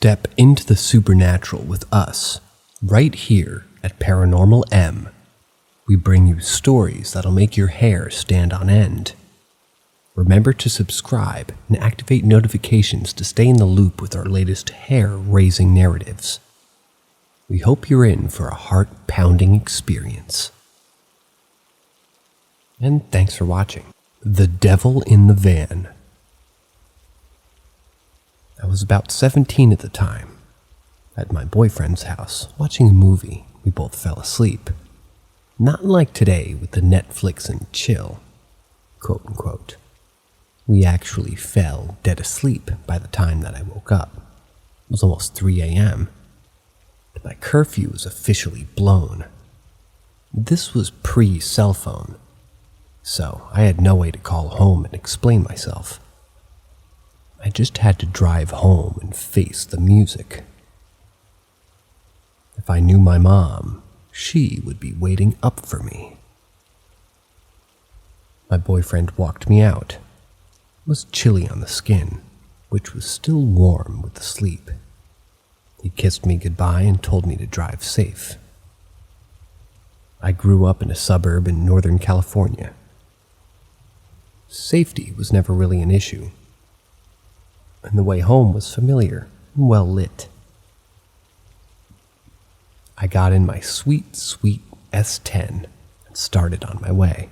Step into the supernatural with us, right here at Paranormal M. We bring you stories that'll make your hair stand on end. Remember to subscribe and activate notifications to stay in the loop with our latest hair-raising narratives. We hope you're in for a heart-pounding experience. And thanks for watching. The Devil in the Van. I was about 17 at the time, at my boyfriend's house, watching a movie. We both fell asleep. Not like today with the Netflix and chill, quote unquote. We actually fell dead asleep by the time that I woke up. It was almost 3 a.m. My curfew was officially blown. This was pre-cell phone, so I had no way to call home and explain myself. I just had to drive home and face the music. If I knew my mom, she would be waiting up for me. My boyfriend walked me out. It was chilly on the skin, which was still warm with the sleep. He kissed me goodbye and told me to drive safe. I grew up in a suburb in Northern California. Safety was never really an issue, and the way home was familiar and well lit. I got in my sweet S10 and started on my way.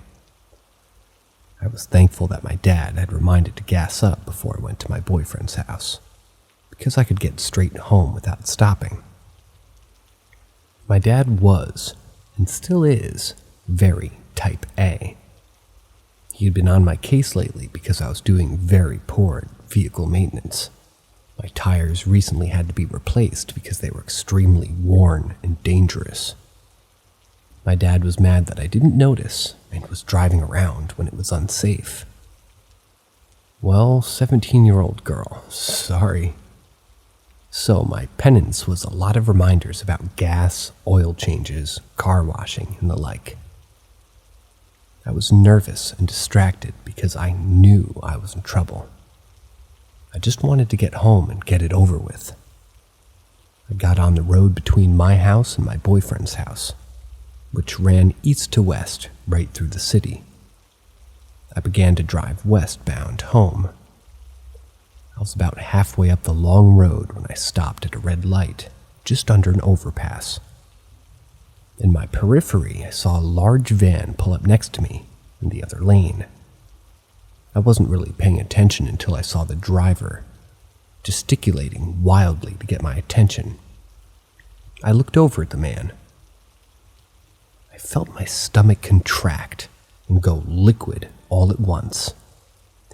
I was thankful that my dad had reminded to gas up before I went to my boyfriend's house, because I could get straight home without stopping. My dad was, and still is, very type A. He had been on my case lately because I was doing very poor vehicle maintenance. My tires recently had to be replaced because they were extremely worn and dangerous. My dad was mad that I didn't notice and was driving around when it was unsafe. Well, 17-year-old girl, sorry. So my penance was a lot of reminders about gas, oil changes, car washing, and the like. I was nervous and distracted because I knew I was in trouble. I just wanted to get home and get it over with. I got on the road between my house and my boyfriend's house, which ran east to west right through the city. I began to drive westbound home. I was about halfway up the long road when I stopped at a red light, just under an overpass. In my periphery, I saw a large van pull up next to me in the other lane. I wasn't really paying attention until I saw the driver gesticulating wildly to get my attention. I looked over at the man. I felt my stomach contract and go liquid all at once.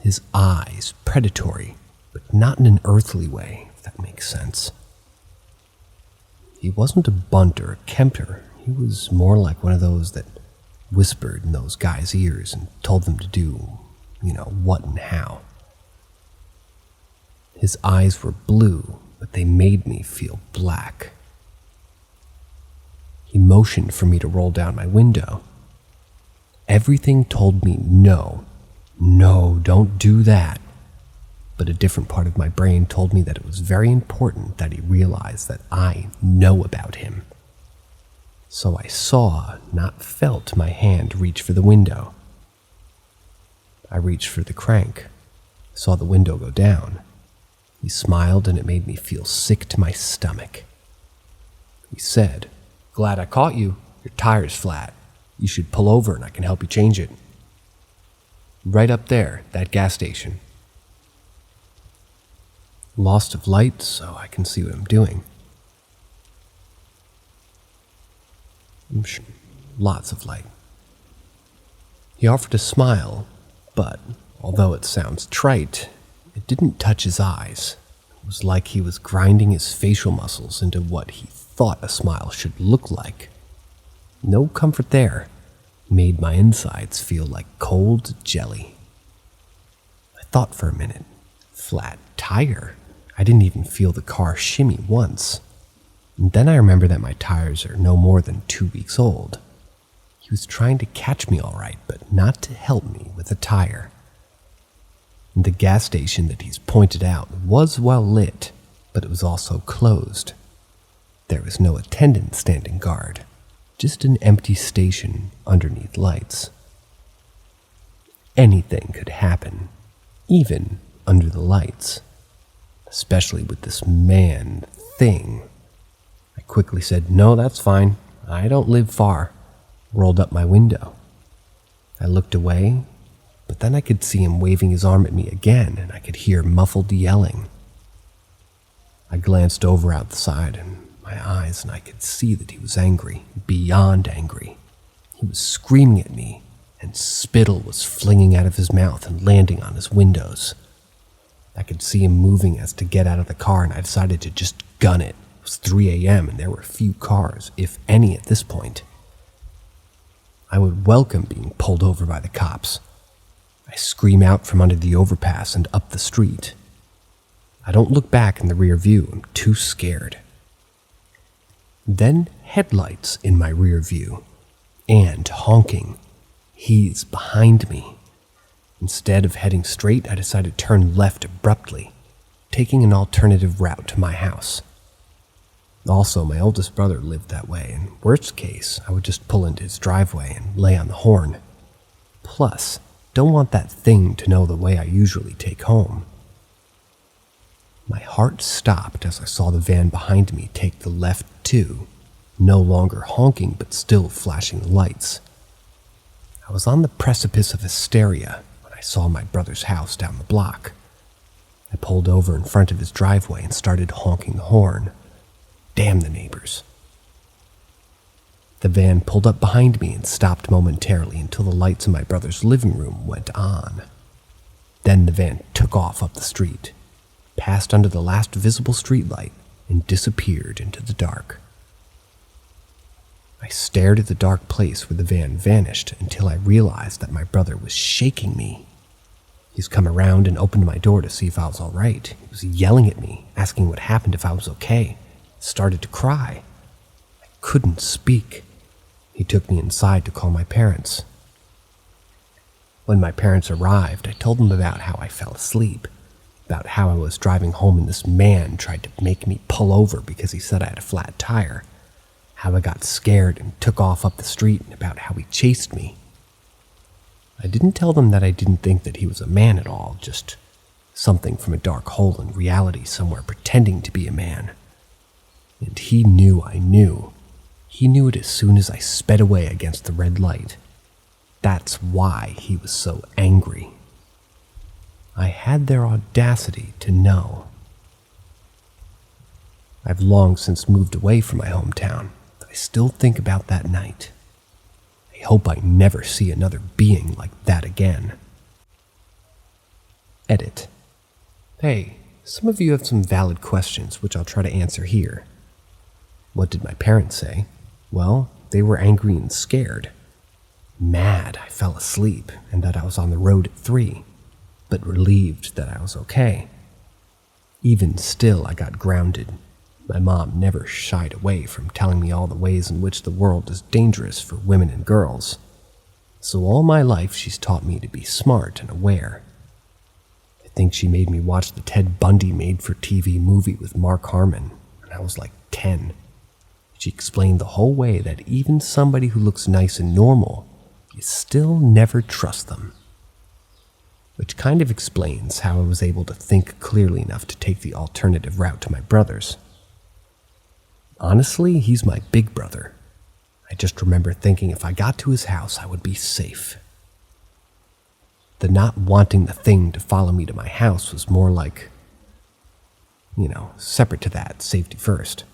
His eyes predatory, but not in an earthly way, if that makes sense. He wasn't a bunt or a Kemper. He was more like one of those that whispered in those guys' ears and told them to do, what and how. His eyes were blue, but they made me feel black. He motioned for me to roll down my window. Everything told me no, don't do that. But a different part of my brain told me that it was very important that he realized that I know about him. So I saw, not felt, my hand reach for the window. I reached for the crank, saw the window go down. He smiled and it made me feel sick to my stomach. He said, "Glad I caught you. Your tire's flat. You should pull over and I can help you change it. Right up there, that gas station." Lost of light, so I can see what I'm doing. Lots of light. He offered a smile, but although it sounds trite, it didn't touch his eyes. It was like he was grinding his facial muscles into what he thought a smile should look like. No comfort there. Made my insides feel like cold jelly. I thought for a minute. Flat tire. I didn't even feel the car shimmy once. And then I remember that my tires are no more than 2 weeks old. He was trying to catch me all right, but not to help me with a tire. The gas station that he's pointed out was well lit, but it was also closed. There was no attendant standing guard, just an empty station underneath lights. Anything could happen, even under the lights, especially with this man thing. I quickly said, "No, that's fine. I don't live far." Rolled up my window. I looked away, but then I could see him waving his arm at me again, and I could hear muffled yelling. I glanced over outside in my eyes, and I could see that he was angry, beyond angry. He was screaming at me, and spittle was flinging out of his mouth and landing on his windows. I could see him moving as to get out of the car, and I decided to just gun it. It was 3 a.m., and there were few cars, if any, at this point. I would welcome being pulled over by the cops. I scream out from under the overpass and up the street. I don't look back in the rear view. I'm too scared. Then headlights in my rear view, and honking. He's behind me. Instead of heading straight, I decided to turn left abruptly, taking an alternative route to my house. Also, my oldest brother lived that way, and worst case, I would just pull into his driveway and lay on the horn. Plus, don't want that thing to know the way I usually take home. My heart stopped as I saw the van behind me take the left too, no longer honking but still flashing the lights. I was on the precipice of hysteria when I saw my brother's house down the block. I pulled over in front of his driveway and started honking the horn. Damn the neighbors. The van pulled up behind me and stopped momentarily until the lights in my brother's living room went on. Then the van took off up the street, passed under the last visible streetlight, and disappeared into the dark. I stared at the dark place where the van vanished until I realized that my brother was shaking me. He's come around and opened my door to see if I was all right. He was yelling at me, asking what happened, if I was okay. Started to cry. I couldn't speak. He took me inside to call my parents. When my parents arrived, I told them about how I fell asleep, about how I was driving home and this man tried to make me pull over because he said I had a flat tire, how I got scared and took off up the street, and about how he chased me. I didn't tell them that I didn't think that he was a man at all, just something from a dark hole in reality somewhere pretending to be a man. And he knew I knew. He knew it as soon as I sped away against the red light. That's why he was so angry. I had their audacity to know. I've long since moved away from my hometown, but I still think about that night. I hope I never see another being like that again. Edit. Hey, some of you have some valid questions which I'll try to answer here. What did my parents say? Well, they were angry and scared. Mad I fell asleep and that I was on the road at 3, but relieved that I was okay. Even still, I got grounded. My mom never shied away from telling me all the ways in which the world is dangerous for women and girls. So all my life she's taught me to be smart and aware. I think she made me watch the Ted Bundy made-for-TV movie with Mark Harmon when I was like 10. She explained the whole way that even somebody who looks nice and normal, you still never trust them. Which kind of explains how I was able to think clearly enough to take the alternative route to my brother's. Honestly, he's my big brother. I just remember thinking if I got to his house, I would be safe. The not wanting the thing to follow me to my house was more like, separate to that, safety first.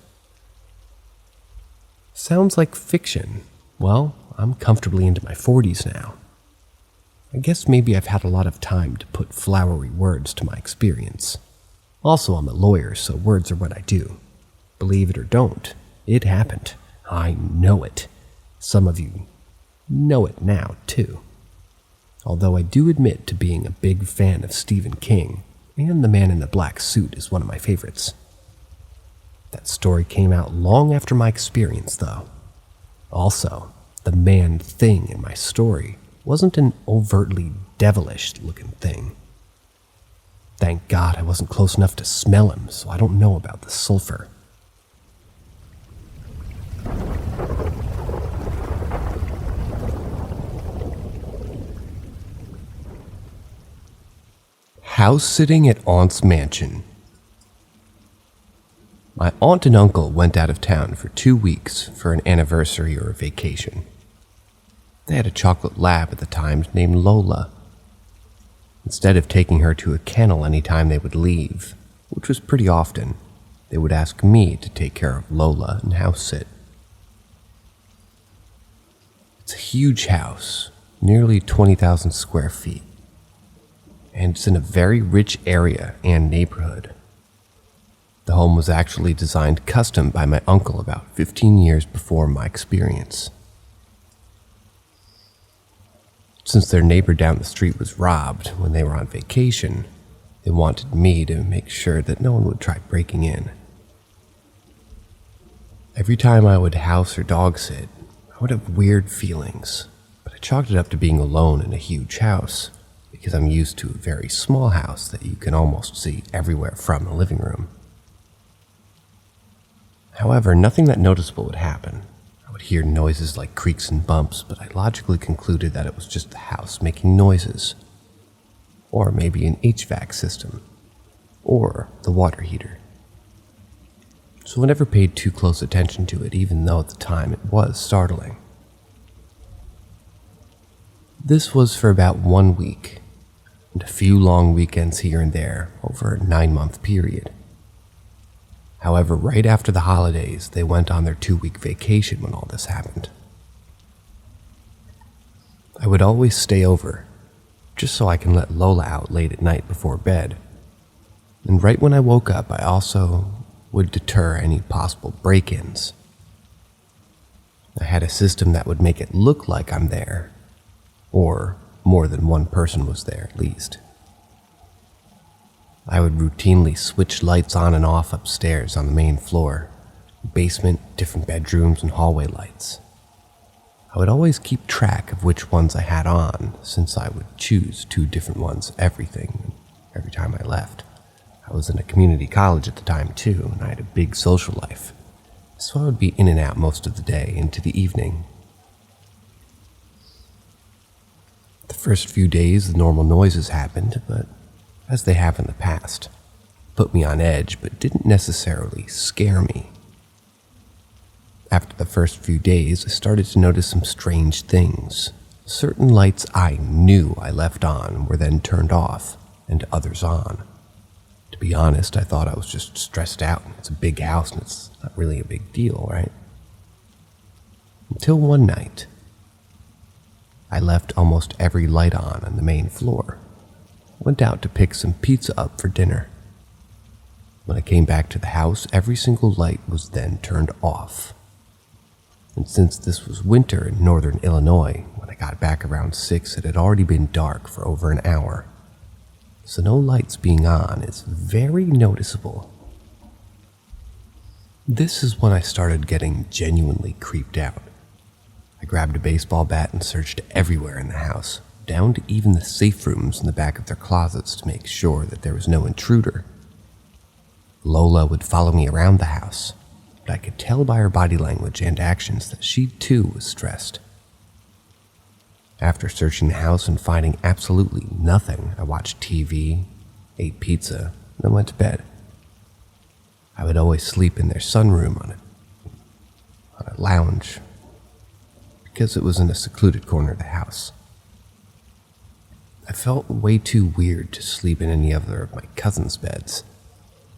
Sounds like fiction. Well, I'm comfortably into my 40s now. I guess maybe I've had a lot of time to put flowery words to my experience. Also, I'm a lawyer, so words are what I do. Believe it or don't, it happened. I know it. Some of you know it now, too. Although I do admit to being a big fan of Stephen King, and The Man in the Black Suit is one of my favorites. That story came out long after my experience, though. Also, the man thing in my story wasn't an overtly devilish-looking thing. Thank God I wasn't close enough to smell him, so I don't know about the sulfur. House sitting at Aunt's mansion. My aunt and uncle went out of town for 2 weeks for an anniversary or a vacation. They had a chocolate lab at the time named Lola. Instead of taking her to a kennel any time they would leave, which was pretty often, they would ask me to take care of Lola and house sit. It's a huge house, nearly 20,000 square feet, and it's in a very rich area and neighborhood. The home was actually designed custom by my uncle about 15 years before my experience. Since their neighbor down the street was robbed when they were on vacation, they wanted me to make sure that no one would try breaking in. Every time I would house or dog sit, I would have weird feelings, but I chalked it up to being alone in a huge house, because I'm used to a very small house that you can almost see everywhere from the living room. However, nothing that noticeable would happen. I would hear noises like creaks and bumps, but I logically concluded that it was just the house making noises. Or maybe an HVAC system. Or the water heater. So I never paid too close attention to it, even though at the time it was startling. This was for about 1 week, and a few long weekends here and there over a 9-month period. However, right after the holidays, they went on their 2-week vacation when all this happened. I would always stay over, just so I can let Lola out late at night before bed. And right when I woke up, I also would deter any possible break-ins. I had a system that would make it look like I'm there, or more than one person was there at least. I would routinely switch lights on and off upstairs on the main floor, basement, different bedrooms, and hallway lights. I would always keep track of which ones I had on, since I would choose 2 different ones every time I left. I was in a community college at the time too, and I had a big social life, so I would be in and out most of the day into the evening. The first few days, the normal noises happened, but as they have in the past, put me on edge but didn't necessarily scare me. After the first few days, I started to notice some strange things. Certain lights I knew I left on were then turned off, and others on. To be honest, I thought I was just stressed out. It's a big house and it's not really a big deal, right? Until one night, I left almost every light on the main floor. Went out to pick some pizza up for dinner. When I came back to the house, every single light was then turned off. And since this was winter in northern Illinois, when I got back around 6, it had already been dark for over an hour. So no lights being on is very noticeable. This is when I started getting genuinely creeped out. I grabbed a baseball bat and searched everywhere in the house, down to even the safe rooms in the back of their closets to make sure that there was no intruder. Lola would follow me around the house, but I could tell by her body language and actions that she too was stressed. After searching the house and finding absolutely nothing, I watched TV, ate pizza, and then went to bed. I would always sleep in their sunroom on a lounge, because it was in a secluded corner of the house. I felt way too weird to sleep in any other of my cousins' beds,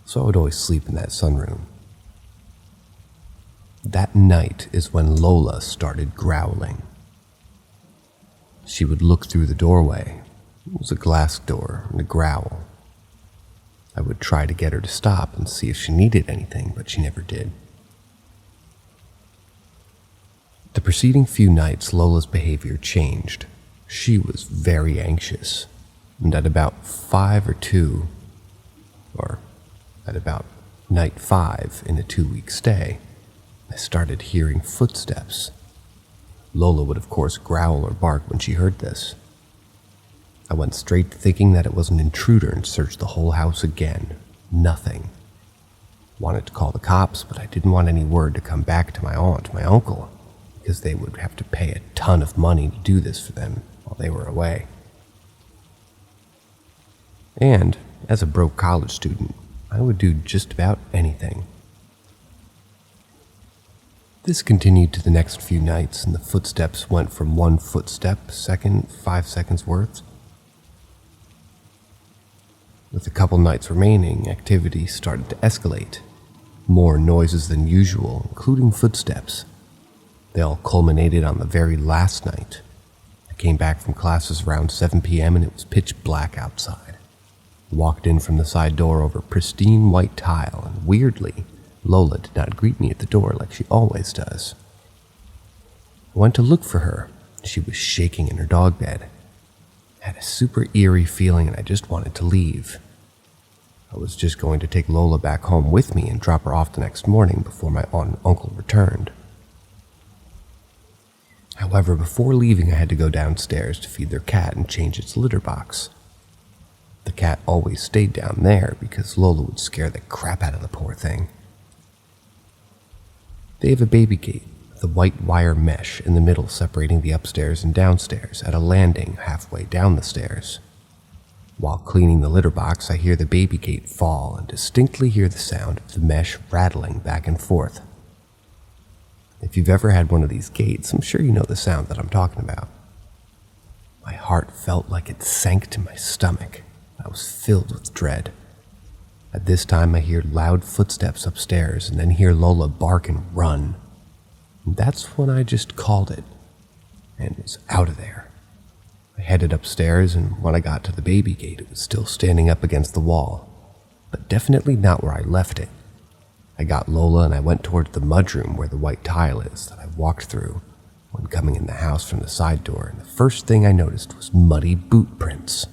so I would always sleep in that sunroom. That night is when Lola started growling. She would look through the doorway. It was a glass door and a growl. I would try to get her to stop and see if she needed anything, but she never did. The preceding few nights, Lola's behavior changed. She was very anxious, and at about night 5 in a 2-week stay, I started hearing footsteps. Lola would of course growl or bark when she heard this. I went straight to thinking that it was an intruder and searched the whole house again. Nothing. Wanted to call the cops, but I didn't want any word to come back to my aunt, my uncle, because they would have to pay a ton of money to do this for them while they were away. And, as a broke college student, I would do just about anything. This continued to the next few nights, and the footsteps went from one footstep, second, 5 seconds worth. With a couple nights remaining, activity started to escalate. More noises than usual, including footsteps. They all culminated on the very last night. I came back from classes around 7 p.m. and it was pitch black outside. I walked in from the side door over pristine white tile, and weirdly, Lola did not greet me at the door like she always does. I went to look for her. She was shaking in her dog bed. I had a super eerie feeling and I just wanted to leave. I was just going to take Lola back home with me and drop her off the next morning before my aunt and uncle returned. However, before leaving, I had to go downstairs to feed their cat and change its litter box. The cat always stayed down there because Lola would scare the crap out of the poor thing. They have a baby gate with a white wire mesh in the middle separating the upstairs and downstairs at a landing halfway down the stairs. While cleaning the litter box, I hear the baby gate fall and distinctly hear the sound of the mesh rattling back and forth. If you've ever had one of these gates, I'm sure you know the sound that I'm talking about. My heart felt like it sank to my stomach. I was filled with dread. At this time, I hear loud footsteps upstairs and then hear Lola bark and run. And that's when I just called it and was out of there. I headed upstairs, and when I got to the baby gate, it was still standing up against the wall, but definitely not where I left it. I got Lola and I went towards the mudroom where the white tile is that I walked through when coming in the house from the side door, and the first thing I noticed was muddy boot prints.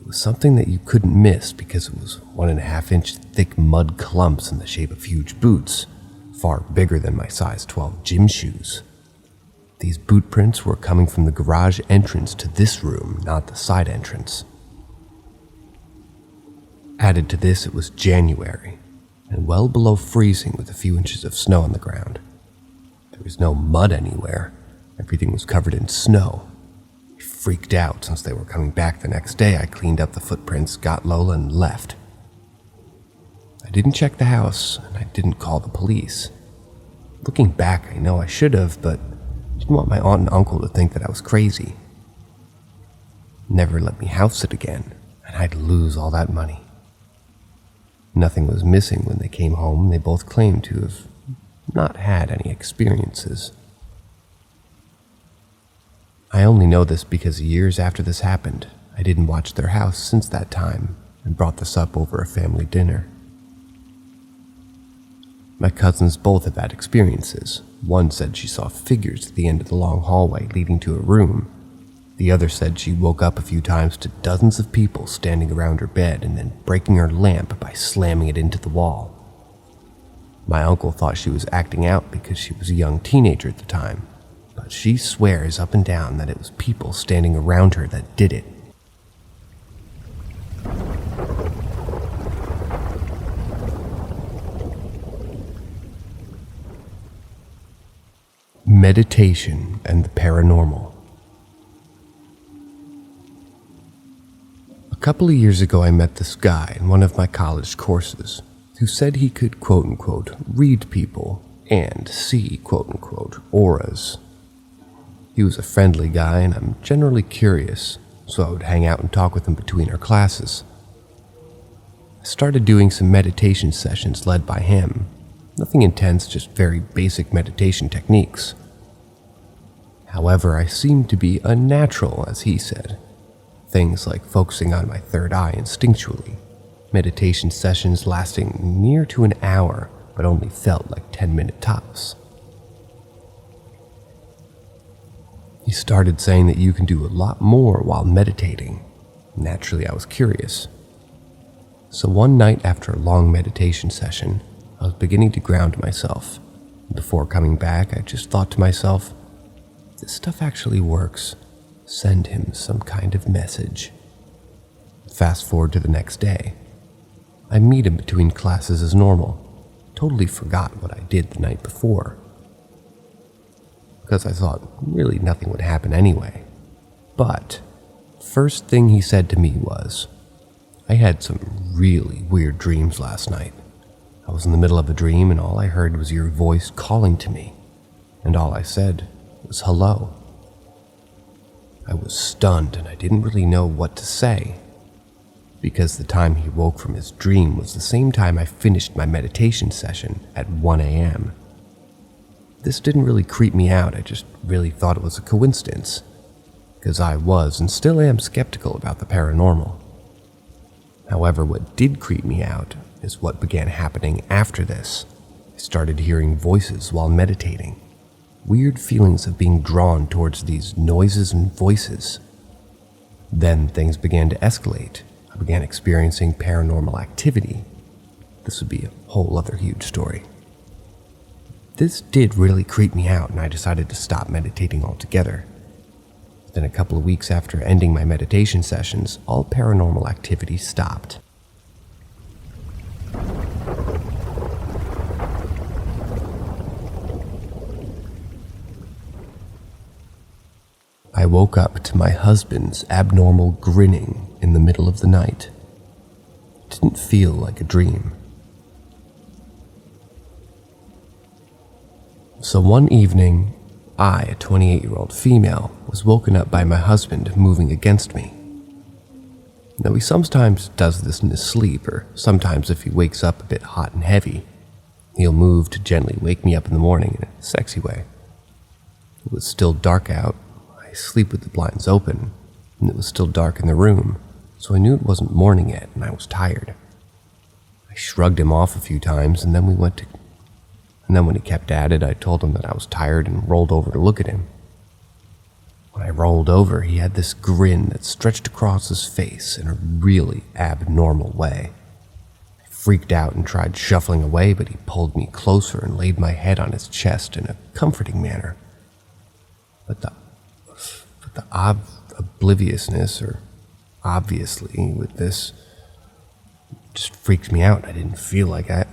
It was something that you couldn't miss because it was 1.5-inch thick mud clumps in the shape of huge boots, far bigger than my size 12 gym shoes. These boot prints were coming from the garage entrance to this room, not the side entrance. Added to this, it was January, and well below freezing with a few inches of snow on the ground. There was no mud anywhere. Everything was covered in snow. I freaked out since they were coming back the next day. I cleaned up the footprints, got Lola, and left. I didn't check the house, and I didn't call the police. Looking back, I know I should have, but I didn't want my aunt and uncle to think that I was crazy. Never let me house sit again, and I'd lose all that money. Nothing was missing when they came home. They both claimed to have not had any experiences. I only know this because years after this happened, I didn't watch their house since that time and brought this up over a family dinner. My cousins both have had experiences. One said she saw figures at the end of the long hallway leading to a room. The other said she woke up a few times to dozens of people standing around her bed and then breaking her lamp by slamming it into the wall. My uncle thought she was acting out because she was a young teenager at the time, but she swears up and down that it was people standing around her that did it. Meditation and the paranormal. A couple of years ago, I met this guy in one of my college courses who said he could quote-unquote read people and see quote-unquote auras. He was a friendly guy and I'm generally curious, so I would hang out and talk with him between our classes. I started doing some meditation sessions led by him. Nothing intense, just very basic meditation techniques. However, I seemed to be unnatural, as he said. Things like focusing on my third eye instinctually, meditation sessions lasting near to an hour, but only felt like 10-minute tops. He started saying that you can do a lot more while meditating. Naturally, I was curious. So one night after a long meditation session, I was beginning to ground myself. Before coming back, I just thought to myself, this stuff actually works. send him some kind of message. Fast forward to the next day. I meet him between classes as normal. Totally forgot what I did the night before, because I thought really nothing would happen anyway. But first thing he said to me was, I had some really weird dreams last night. I was in the middle of a dream and all I heard was your voice calling to me, and all I said was hello. I was stunned and I didn't really know what to say, because the time he woke from his dream was the same time I finished my meditation session at 1 a.m. This didn't really creep me out, I just really thought it was a coincidence, because I was and still am skeptical about the paranormal. However, what did creep me out is what began happening after this. I started hearing voices while meditating. Weird feelings of being drawn towards these noises and voices. Then things began to escalate. I began experiencing paranormal activity. This would be a whole other huge story. This did really creep me out and I decided to stop meditating altogether. Then a couple of weeks after ending my meditation sessions, all paranormal activity stopped. I woke up to my husband's abnormal grinning in the middle of the night. It didn't feel like a dream. So one evening, I, a 28-year-old female, was woken up by my husband moving against me. Now, he sometimes does this in his sleep, or sometimes if he wakes up a bit hot and heavy, he'll move to gently wake me up in the morning in a sexy way. It was still dark out. I sleep with the blinds open, and it was still dark in the room, so I knew it wasn't morning yet, and I was tired. I shrugged him off a few times, and then when he kept at it, I told him that I was tired and rolled over to look at him. When I rolled over, he had this grin that stretched across his face in a really abnormal way. I freaked out and tried shuffling away, but he pulled me closer and laid my head on his chest in a comforting manner. But the obliviousness, or obviously, with this, just freaked me out. I didn't feel like that.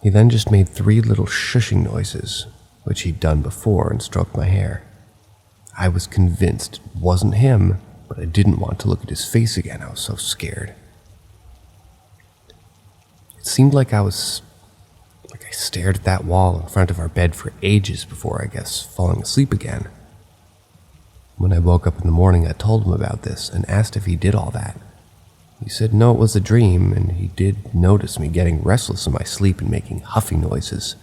He then just made 3 little shushing noises, which he'd done before, and stroked my hair. I was convinced it wasn't him, but I didn't want to look at his face again. I was so scared. It seemed like I stared at that wall in front of our bed for ages before, I guess, falling asleep again. When I woke up in the morning, I told him about this and asked if he did all that. He said no, it was a dream, and he did notice me getting restless in my sleep and making huffy noises,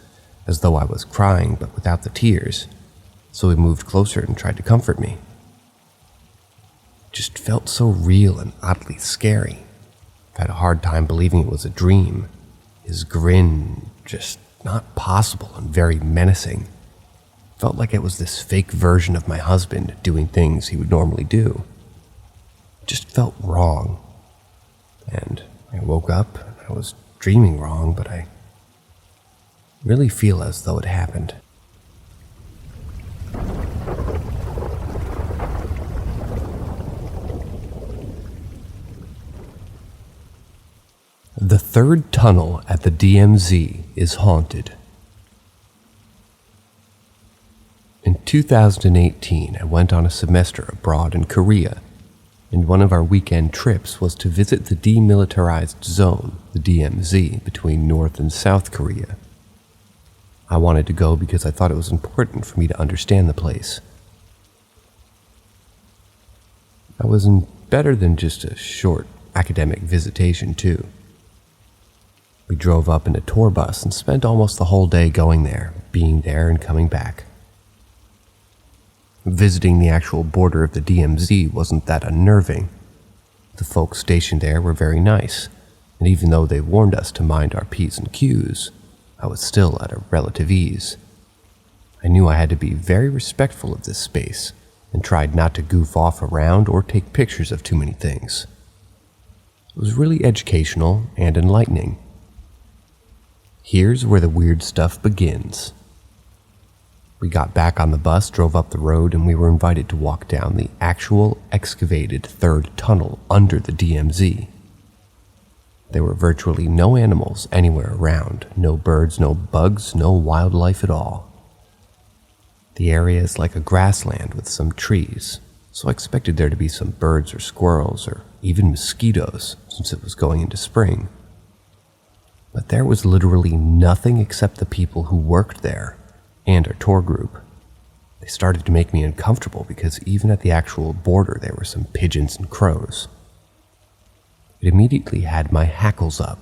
as though I was crying but without the tears, so he moved closer and tried to comfort me. It just felt so real and oddly scary. I had a hard time believing it was a dream. His grin, just not possible and very menacing. Felt like it was this fake version of my husband doing things he would normally do. It just felt wrong. And I woke up, and I was dreaming wrong, but I really feel as though it happened. The third tunnel at the DMZ is haunted. In 2018, I went on a semester abroad in Korea, and one of our weekend trips was to visit the demilitarized zone, the DMZ, between North and South Korea. I wanted to go because I thought it was important for me to understand the place. I was in better than just a short academic visitation, too. We drove up in a tour bus and spent almost the whole day going there, being there and coming back. Visiting the actual border of the DMZ wasn't that unnerving. The folks stationed there were very nice, and even though they warned us to mind our P's and Q's, I was still at a relative ease. I knew I had to be very respectful of this space, and tried not to goof off around or take pictures of too many things. It was really educational and enlightening. Here's where the weird stuff begins. We got back on the bus, drove up the road, and we were invited to walk down the actual excavated third tunnel under the DMZ. There were virtually no animals anywhere around, no birds, no bugs, no wildlife at all. The area is like a grassland with some trees, so I expected there to be some birds or squirrels or even mosquitoes since it was going into spring. But there was literally nothing except the people who worked there and our tour group. They started to make me uncomfortable because even at the actual border there were some pigeons and crows. It immediately had my hackles up.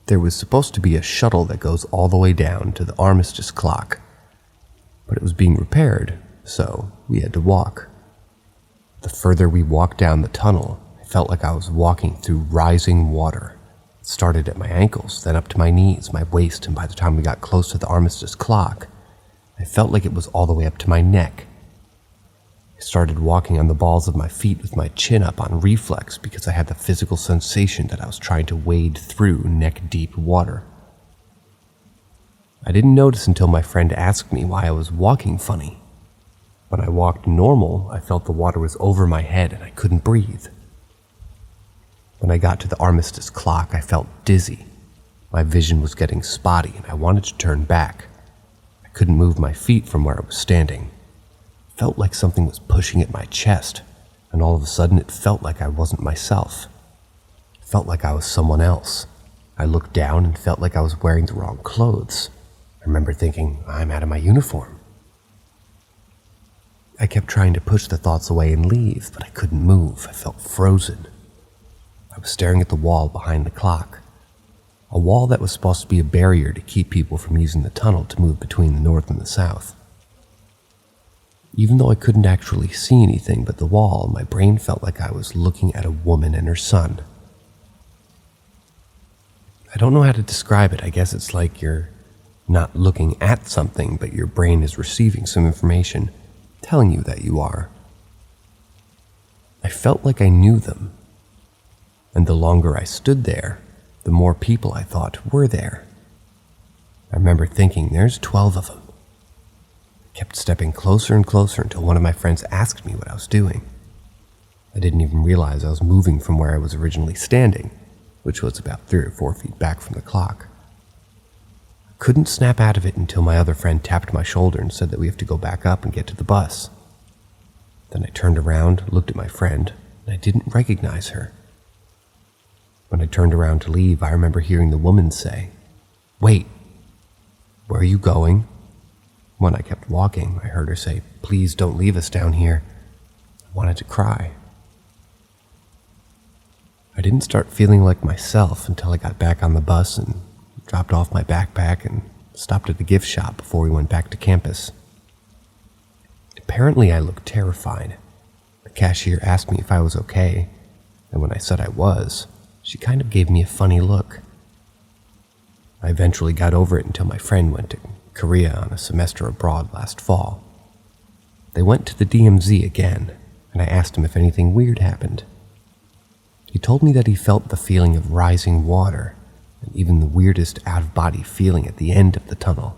There was supposed to be a shuttle that goes all the way down to the armistice clock, but it was being repaired, so we had to walk. The further we walked down the tunnel, I felt like I was walking through rising water. It started at my ankles, then up to my knees, my waist, and by the time we got close to the armistice clock, I felt like it was all the way up to my neck. I started walking on the balls of my feet with my chin up on reflex because I had the physical sensation that I was trying to wade through neck-deep water. I didn't notice until my friend asked me why I was walking funny. When I walked normal, I felt the water was over my head and I couldn't breathe. When I got to the armistice clock, I felt dizzy. My vision was getting spotty and I wanted to turn back. I couldn't move my feet from where I was standing. It felt like something was pushing at my chest, and all of a sudden it felt like I wasn't myself. It felt like I was someone else. I looked down and felt like I was wearing the wrong clothes. I remember thinking, I'm out of my uniform. I kept trying to push the thoughts away and leave, but I couldn't move. I felt frozen. I was staring at the wall behind the clock, a wall that was supposed to be a barrier to keep people from using the tunnel to move between the north and the south. Even though I couldn't actually see anything but the wall, my brain felt like I was looking at a woman and her son. I don't know how to describe it. I guess it's like you're not looking at something, but your brain is receiving some information, telling you that you are. I felt like I knew them, and the longer I stood there, the more people I thought were there. I remember thinking, there's 12 of them. I kept stepping closer and closer until one of my friends asked me what I was doing. I didn't even realize I was moving from where I was originally standing, which was about 3 or 4 feet back from the clock. I couldn't snap out of it until my other friend tapped my shoulder and said that we have to go back up and get to the bus. Then I turned around, looked at my friend, and I didn't recognize her. When I turned around to leave, I remember hearing the woman say, "Wait, where are you going?" When I kept walking, I heard her say, "Please don't leave us down here." I wanted to cry. I didn't start feeling like myself until I got back on the bus and dropped off my backpack and stopped at the gift shop before we went back to campus. Apparently, I looked terrified. The cashier asked me if I was okay, and when I said I was, she kind of gave me a funny look. I eventually got over it until my friend went to Korea on a semester abroad last fall. They went to the DMZ again, and I asked him if anything weird happened. He told me that he felt the feeling of rising water, and even the weirdest out-of-body feeling at the end of the tunnel.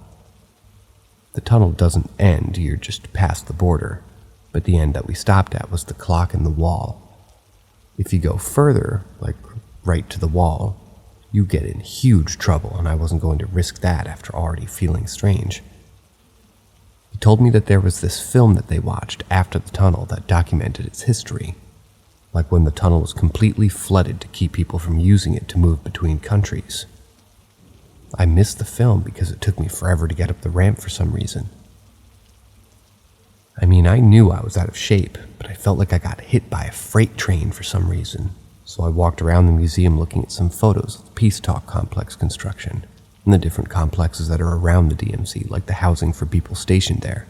The tunnel doesn't end, you're just past the border, but the end that we stopped at was the clock in the wall. If you go further, like right to the wall, you get in huge trouble, and I wasn't going to risk that after already feeling strange. He told me that there was this film that they watched after the tunnel that documented its history, like when the tunnel was completely flooded to keep people from using it to move between countries. I missed the film because it took me forever to get up the ramp for some reason. I mean, I knew I was out of shape, but I felt like I got hit by a freight train for some reason. So I walked around the museum looking at some photos of the Peace Talk complex construction and the different complexes that are around the DMZ, like the housing for people stationed there,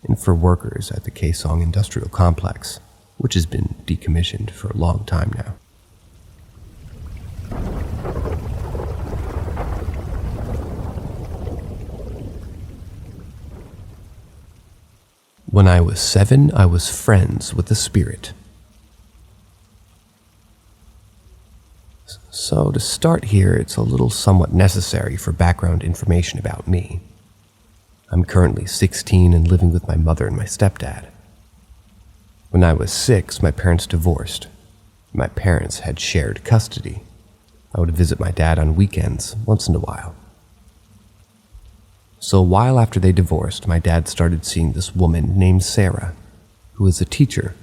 and for workers at the Kaesong Industrial Complex, which has been decommissioned for a long time now. When I was 7, I was friends with the spirit. So to start here, it's a little somewhat necessary for background information about me, I'm currently 16 and living with my mother and my stepdad. When I was 6, my parents divorced. My parents had shared custody. I would visit my dad on weekends once in a while. So a while after they divorced, my dad started seeing this woman named Sarah, who was a teacher.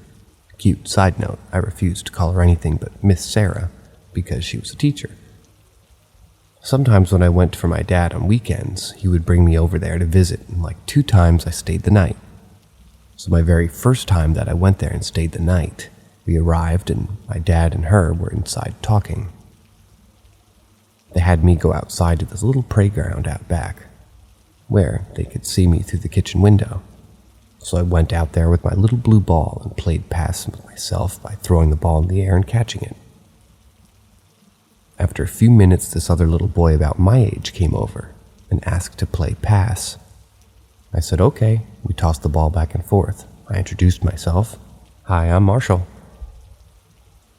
Cute side note, I refused to call her anything but Miss Sarah because she was a teacher. Sometimes when I went for my dad on weekends, he would bring me over there to visit, and like 2 times I stayed the night. So my very first time that I went there and stayed the night, we arrived and my dad and her were inside talking. They had me go outside to this little playground out back, where they could see me through the kitchen window. So I went out there with my little blue ball and played pass with myself by throwing the ball in the air and catching it. After a few minutes, this other little boy about my age came over and asked to play pass. I said, okay. We tossed the ball back and forth. I introduced myself. Hi, I'm Marshall.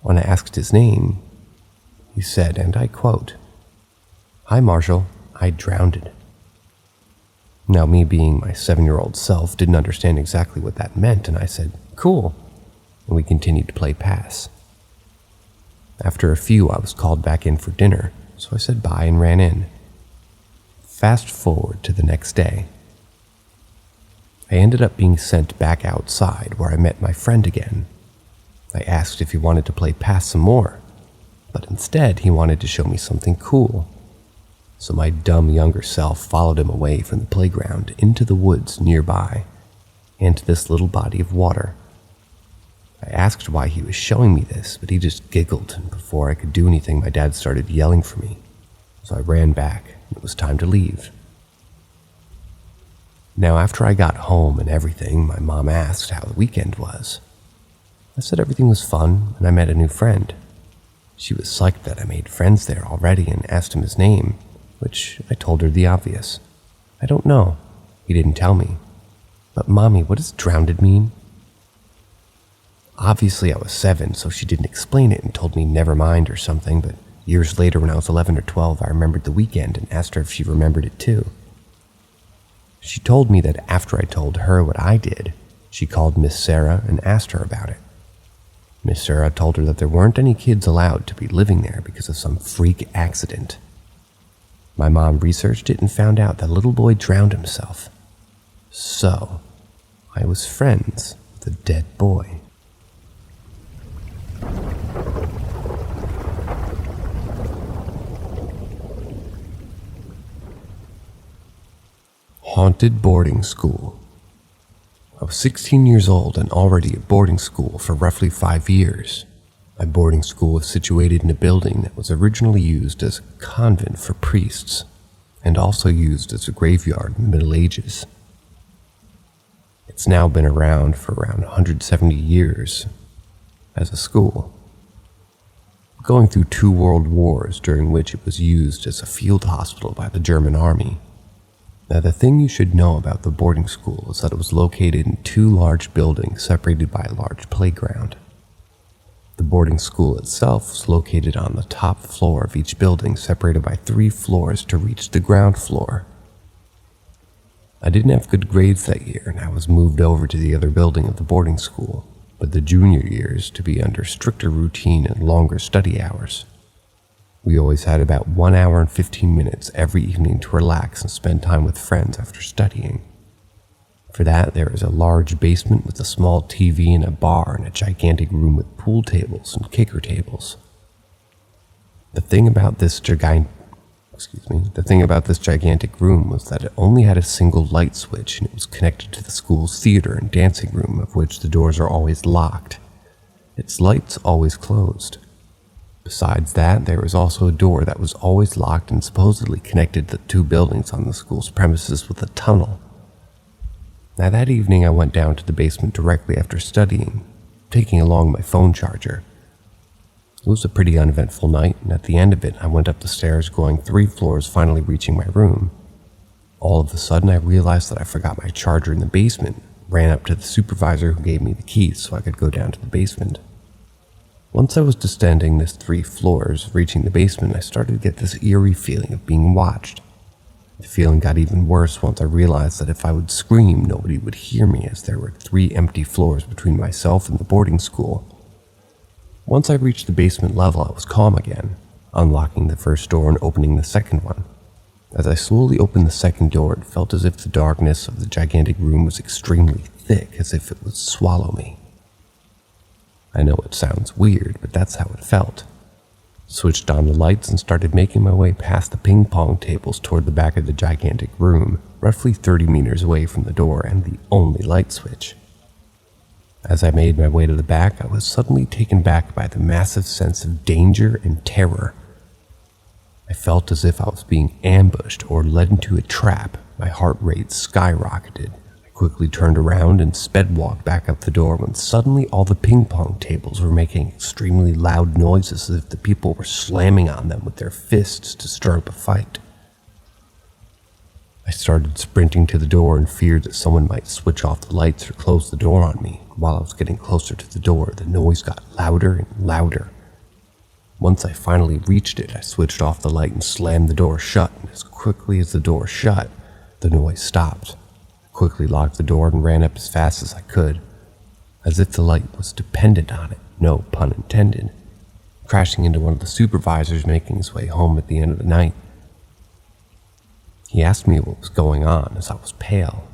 When I asked his name, he said, and I quote, "Hi, Marshall, I drowned." Now, me being my 7-year-old self didn't understand exactly what that meant, and I said, cool, and we continued to play pass. After a few, I was called back in for dinner, so I said bye and ran in. Fast forward to the next day. I ended up being sent back outside where I met my friend again. I asked if he wanted to play pass some more, but instead he wanted to show me something cool. So my dumb younger self followed him away from the playground into the woods nearby and to this little body of water. I asked why he was showing me this, but he just giggled, and before I could do anything, my dad started yelling for me. So I ran back, and it was time to leave. Now, after I got home and everything, my mom asked how the weekend was. I said everything was fun, and I met a new friend. She was psyched that I made friends there already and asked him his name, which I told her the obvious. I don't know. He didn't tell me. But Mommy, what does drowned mean? Obviously, I was 7, so she didn't explain it and told me never mind or something, but years later when I was 11 or 12, I remembered the weekend and asked her if she remembered it too. She told me that after I told her what I did, she called Miss Sarah and asked her about it. Miss Sarah told her that there weren't any kids allowed to be living there because of some freak accident. My mom researched it and found out that little boy drowned himself. So, I was friends with a dead boy. Haunted boarding school. I was 16 years old and already at boarding school for roughly 5 years. My boarding school was situated in a building that was originally used as a convent for priests and also used as a graveyard in the Middle Ages. It's now been around for around 170 years as a school, going through 2 world wars during which it was used as a field hospital by the German army. Now, the thing you should know about the boarding school is that it was located in 2 large buildings separated by a large playground. The boarding school itself was located on the top floor of each building, separated by 3 floors to reach the ground floor. I didn't have good grades that year, and I was moved over to the other building of the boarding school, but the junior years to be under stricter routine and longer study hours. We always had about 1 hour and 15 minutes every evening to relax and spend time with friends after studying. For that, there is a large basement with a small TV and a bar and a gigantic room with pool tables and kicker tables. The thing about this gigantic room was that it only had a single light switch, and it was connected to the school's theater and dancing room, of which the doors are always locked. Its lights always closed. Besides that, there was also a door that was always locked and supposedly connected the 2 buildings on the school's premises with a tunnel. Now, that evening I went down to the basement directly after studying, taking along my phone charger. It was a pretty uneventful night, and at the end of it, I went up the stairs going 3 floors, finally reaching my room. All of a sudden, I realized that I forgot my charger in the basement, ran up to the supervisor who gave me the keys so I could go down to the basement. Once I was descending this 3 floors, reaching the basement, I started to get this eerie feeling of being watched. The feeling got even worse once I realized that if I would scream, nobody would hear me, as there were 3 empty floors between myself and the boarding school. Once I reached the basement level, I was calm again, unlocking the first door and opening the second one. As I slowly opened the second door, it felt as if the darkness of the gigantic room was extremely thick, as if it would swallow me. I know it sounds weird, but that's how it felt. Switched on the lights and started making my way past the ping pong tables toward the back of the gigantic room, roughly 30 meters away from the door and the only light switch. As I made my way to the back, I was suddenly taken back by the massive sense of danger and terror. I felt as if I was being ambushed or led into a trap. My heart rate skyrocketed. I quickly turned around and sped walked back up the door when suddenly all the ping pong tables were making extremely loud noises, as if the people were slamming on them with their fists to stir up a fight. I started sprinting to the door and feared that someone might switch off the lights or close the door on me. While I was getting closer to the door, the noise got louder and louder. Once I finally reached it, I switched off the light and slammed the door shut, and as quickly as the door shut, the noise stopped. I quickly locked the door and ran up as fast as I could, as if the light was dependent on it, no pun intended, crashing into one of the supervisors making his way home at the end of the night. He asked me what was going on, as I was pale,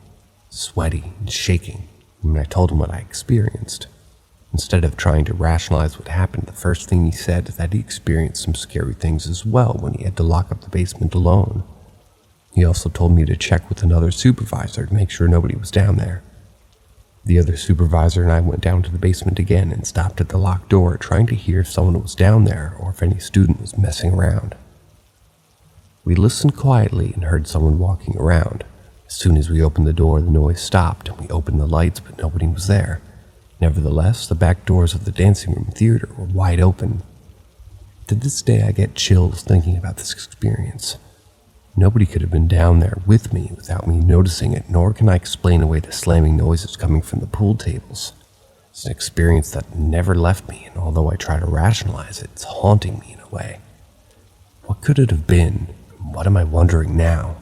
sweaty, and shaking, when I told him what I experienced. Instead of trying to rationalize what happened, the first thing he said is that he experienced some scary things as well when he had to lock up the basement alone. He also told me to check with another supervisor to make sure nobody was down there. The other supervisor and I went down to the basement again and stopped at the locked door, trying to hear if someone was down there or if any student was messing around. We listened quietly and heard someone walking around. As soon as we opened the door, the noise stopped and we opened the lights, but nobody was there. Nevertheless, the back doors of the dancing room theater were wide open. To this day, I get chills thinking about this experience. Nobody could have been down there with me without me noticing it, nor can I explain away the slamming noises coming from the pool tables. It's an experience that never left me, and although I try to rationalize it, it's haunting me in a way. What could it have been? What am I wondering now?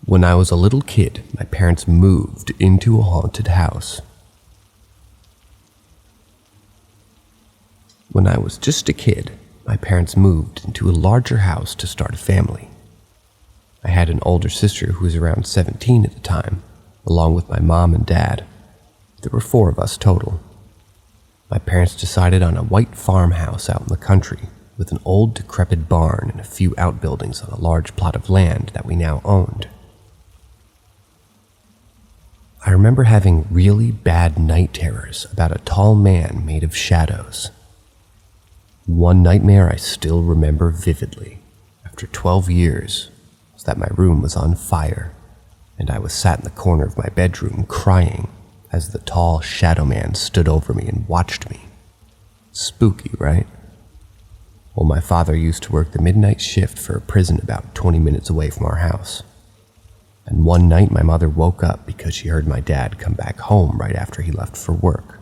When I was a little kid, my parents moved into a haunted house. When I was just a kid, my parents moved into a larger house to start a family. I had an older sister who was around 17 at the time, along with my mom and dad. There were 4 of us total. My parents decided on a white farmhouse out in the country with an old decrepit barn and a few outbuildings on a large plot of land that we now owned. I remember having really bad night terrors about a tall man made of shadows. One nightmare I still remember vividly, after 12 years, was that my room was on fire, and I was sat in the corner of my bedroom crying as the tall shadow man stood over me and watched me. Spooky, right? Well, my father used to work the midnight shift for a prison about 20 minutes away from our house. And one night my mother woke up because she heard my dad come back home right after he left for work.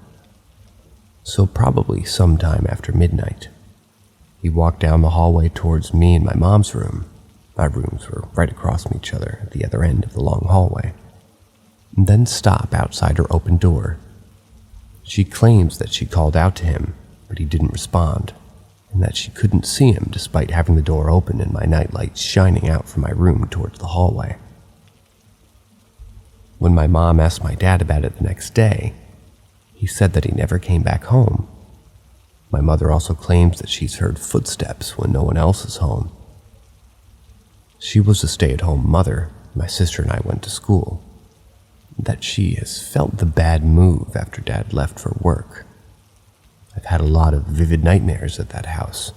So probably sometime after midnight. He walked down the hallway towards me and my mom's room. My rooms were right across from each other at the other end of the long hallway. And then stop outside her open door. She claims that she called out to him, but he didn't respond, and that she couldn't see him despite having the door open and my night lights shining out from my room towards the hallway. When my mom asked my dad about it the next day, he said that he never came back home. My mother also claims that she's heard footsteps when no one else is home. She was a stay-at-home mother. My sister and I went to school. That she has felt the bad move after Dad left for work. I've had a lot of vivid nightmares at that house,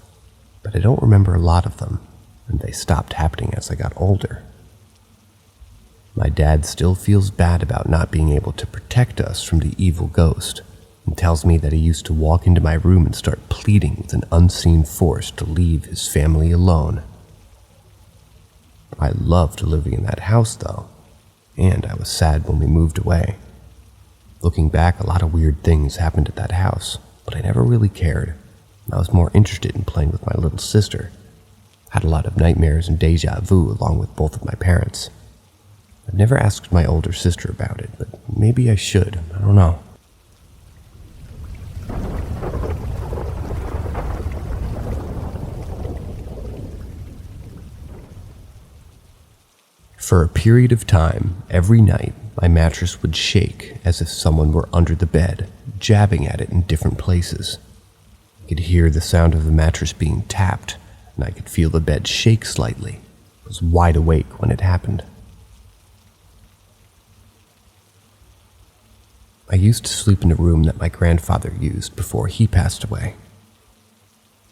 but I don't remember a lot of them, and they stopped happening as I got older. My dad still feels bad about not being able to protect us from the evil ghost, and tells me that he used to walk into my room and start pleading with an unseen force to leave his family alone. I loved living in that house, though, and I was sad when we moved away. Looking back, a lot of weird things happened at that house, but I never really cared. I was more interested in playing with my little sister. Had a lot of nightmares and deja vu along with both of my parents. I've never asked my older sister about it, but maybe I should. I don't know. For a period of time, every night, my mattress would shake as if someone were under the bed, jabbing at it in different places. I could hear the sound of the mattress being tapped, and I could feel the bed shake slightly. I was wide awake when it happened. I used to sleep in a room that my grandfather used before he passed away.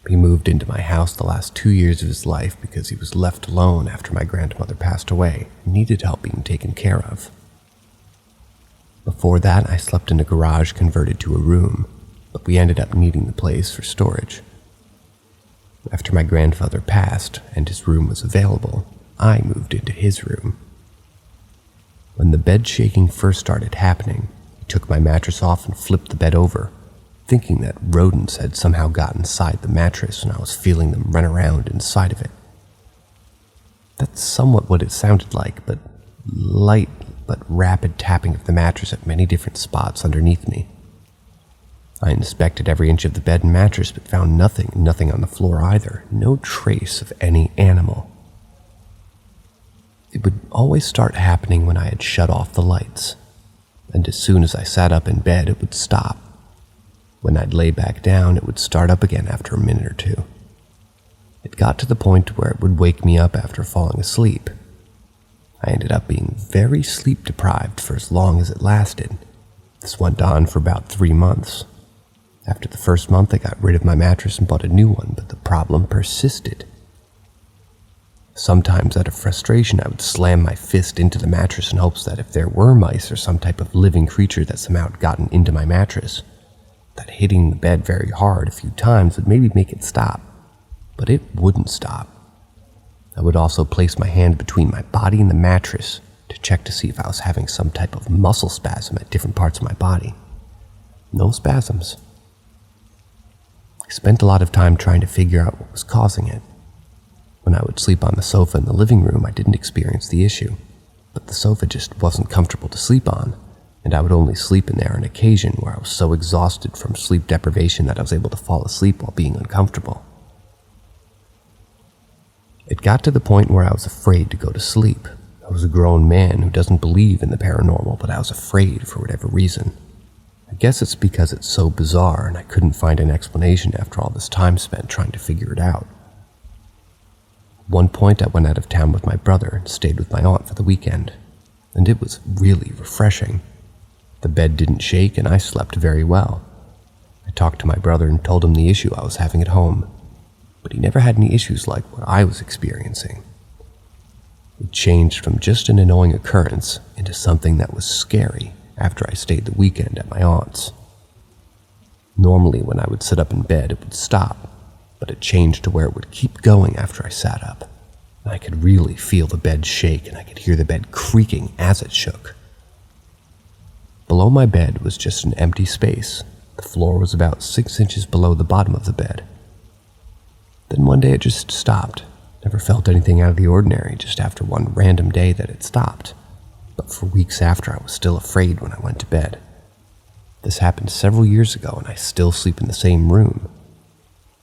He moved into my house the last 2 years of his life because he was left alone after my grandmother passed away and needed help being taken care of. Before that, I slept in a garage converted to a room, but we ended up needing the place for storage. After my grandfather passed and his room was available, I moved into his room. When the bed shaking first started happening, I took my mattress off and flipped the bed over, thinking that rodents had somehow got inside the mattress and I was feeling them run around inside of it. That's somewhat what it sounded like, but light but rapid tapping of the mattress at many different spots underneath me. I inspected every inch of the bed and mattress but found nothing on the floor either, no trace of any animal. It would always start happening when I had shut off the lights, and as soon as I sat up in bed it would stop. When I'd lay back down, it would start up again after a minute or two. It got to the point where it would wake me up after falling asleep. I ended up being very sleep deprived for as long as it lasted. This went on for about 3 months. After the first month, I got rid of my mattress and bought a new one, but the problem persisted. Sometimes out of frustration, I would slam my fist into the mattress in hopes that if there were mice or some type of living creature that somehow had gotten into my mattress, that hitting the bed very hard a few times would maybe make it stop, but it wouldn't stop. I would also place my hand between my body and the mattress to check to see if I was having some type of muscle spasm at different parts of my body. No spasms. I spent a lot of time trying to figure out what was causing it. When I would sleep on the sofa in the living room, I didn't experience the issue, but the sofa just wasn't comfortable to sleep on, and I would only sleep in there on occasion where I was so exhausted from sleep deprivation that I was able to fall asleep while being uncomfortable. It got to the point where I was afraid to go to sleep. I was a grown man who doesn't believe in the paranormal, but I was afraid for whatever reason. I guess it's because it's so bizarre and I couldn't find an explanation after all this time spent trying to figure it out. At one point I went out of town with my brother and stayed with my aunt for the weekend, and it was really refreshing. The bed didn't shake and I slept very well. I talked to my brother and told him the issue I was having at home, but he never had any issues like what I was experiencing. It changed from just an annoying occurrence into something that was scary after I stayed the weekend at my aunt's. Normally when I would sit up in bed it would stop, but it changed to where it would keep going after I sat up. And I could really feel the bed shake and I could hear the bed creaking as it shook. Below my bed was just an empty space. The floor was about 6 inches below the bottom of the bed. Then one day it just stopped. Never felt anything out of the ordinary, just after one random day that it stopped. But for weeks after, I was still afraid when I went to bed. This happened several years ago and I still sleep in the same room.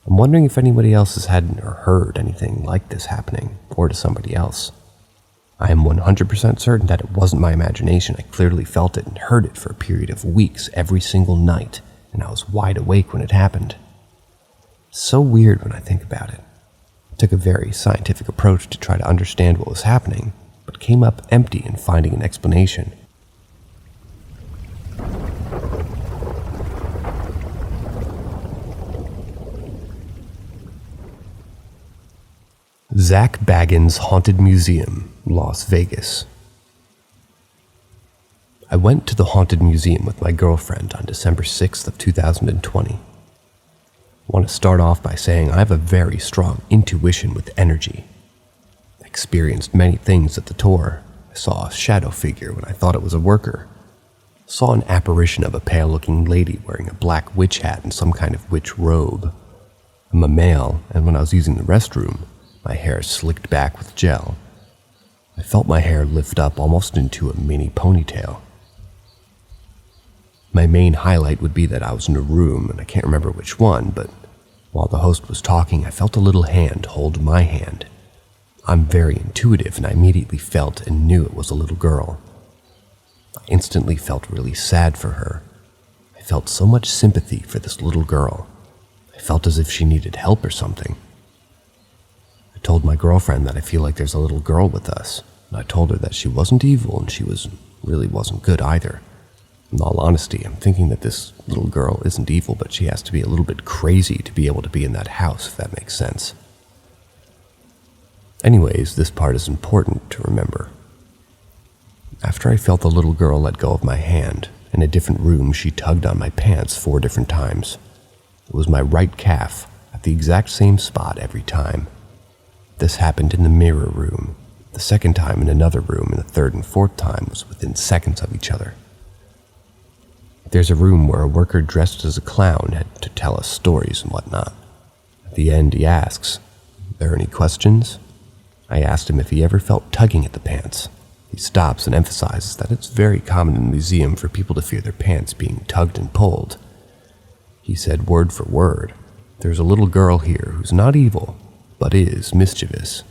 I'm wondering if anybody else has had or heard anything like this happening, or to somebody else. I am 100% certain that it wasn't my imagination. I clearly felt it and heard it for a period of weeks every single night, and I was wide awake when it happened. It's so weird when I think about it. I took a very scientific approach to try to understand what was happening, but came up empty in finding an explanation. Zach Bagans' Haunted Museum, Las Vegas. I went to the Haunted Museum with my girlfriend on December 6th of 2020. I want to start off by saying I have a very strong intuition with energy. I experienced many things at the tour. I saw a shadow figure when I thought it was a worker. saw an apparition of a pale-looking lady wearing a black witch hat and some kind of witch robe. I'm a male, and when I was using the restroom, my hair slicked back with gel. I felt my hair lift up almost into a mini ponytail. My main highlight would be that I was in a room, and I can't remember which one, but while the host was talking, I felt a little hand hold my hand. I'm very intuitive, and I immediately felt and knew it was a little girl. I instantly felt really sad for her. I felt so much sympathy for this little girl. I felt as if she needed help or something. I told my girlfriend that I feel like there's a little girl with us, and I told her that she wasn't evil and she really wasn't good either. In all honesty, I'm thinking that this little girl isn't evil, but she has to be a little bit crazy to be able to be in that house, if that makes sense. Anyways, this part is important to remember. After I felt the little girl let go of my hand, in a different room she tugged on my pants 4 different times. It was my right calf, at the exact same spot every time. This happened in the mirror room. The second time in another room, and the third and fourth time was within seconds of each other. There's a room where a worker dressed as a clown had to tell us stories and whatnot. At the end, he asks, "Are there any questions?" I asked him if he ever felt tugging at the pants. He stops and emphasizes that it's very common in the museum for people to fear their pants being tugged and pulled. He said word for word, "There's a little girl here who's not evil, but is mischievous."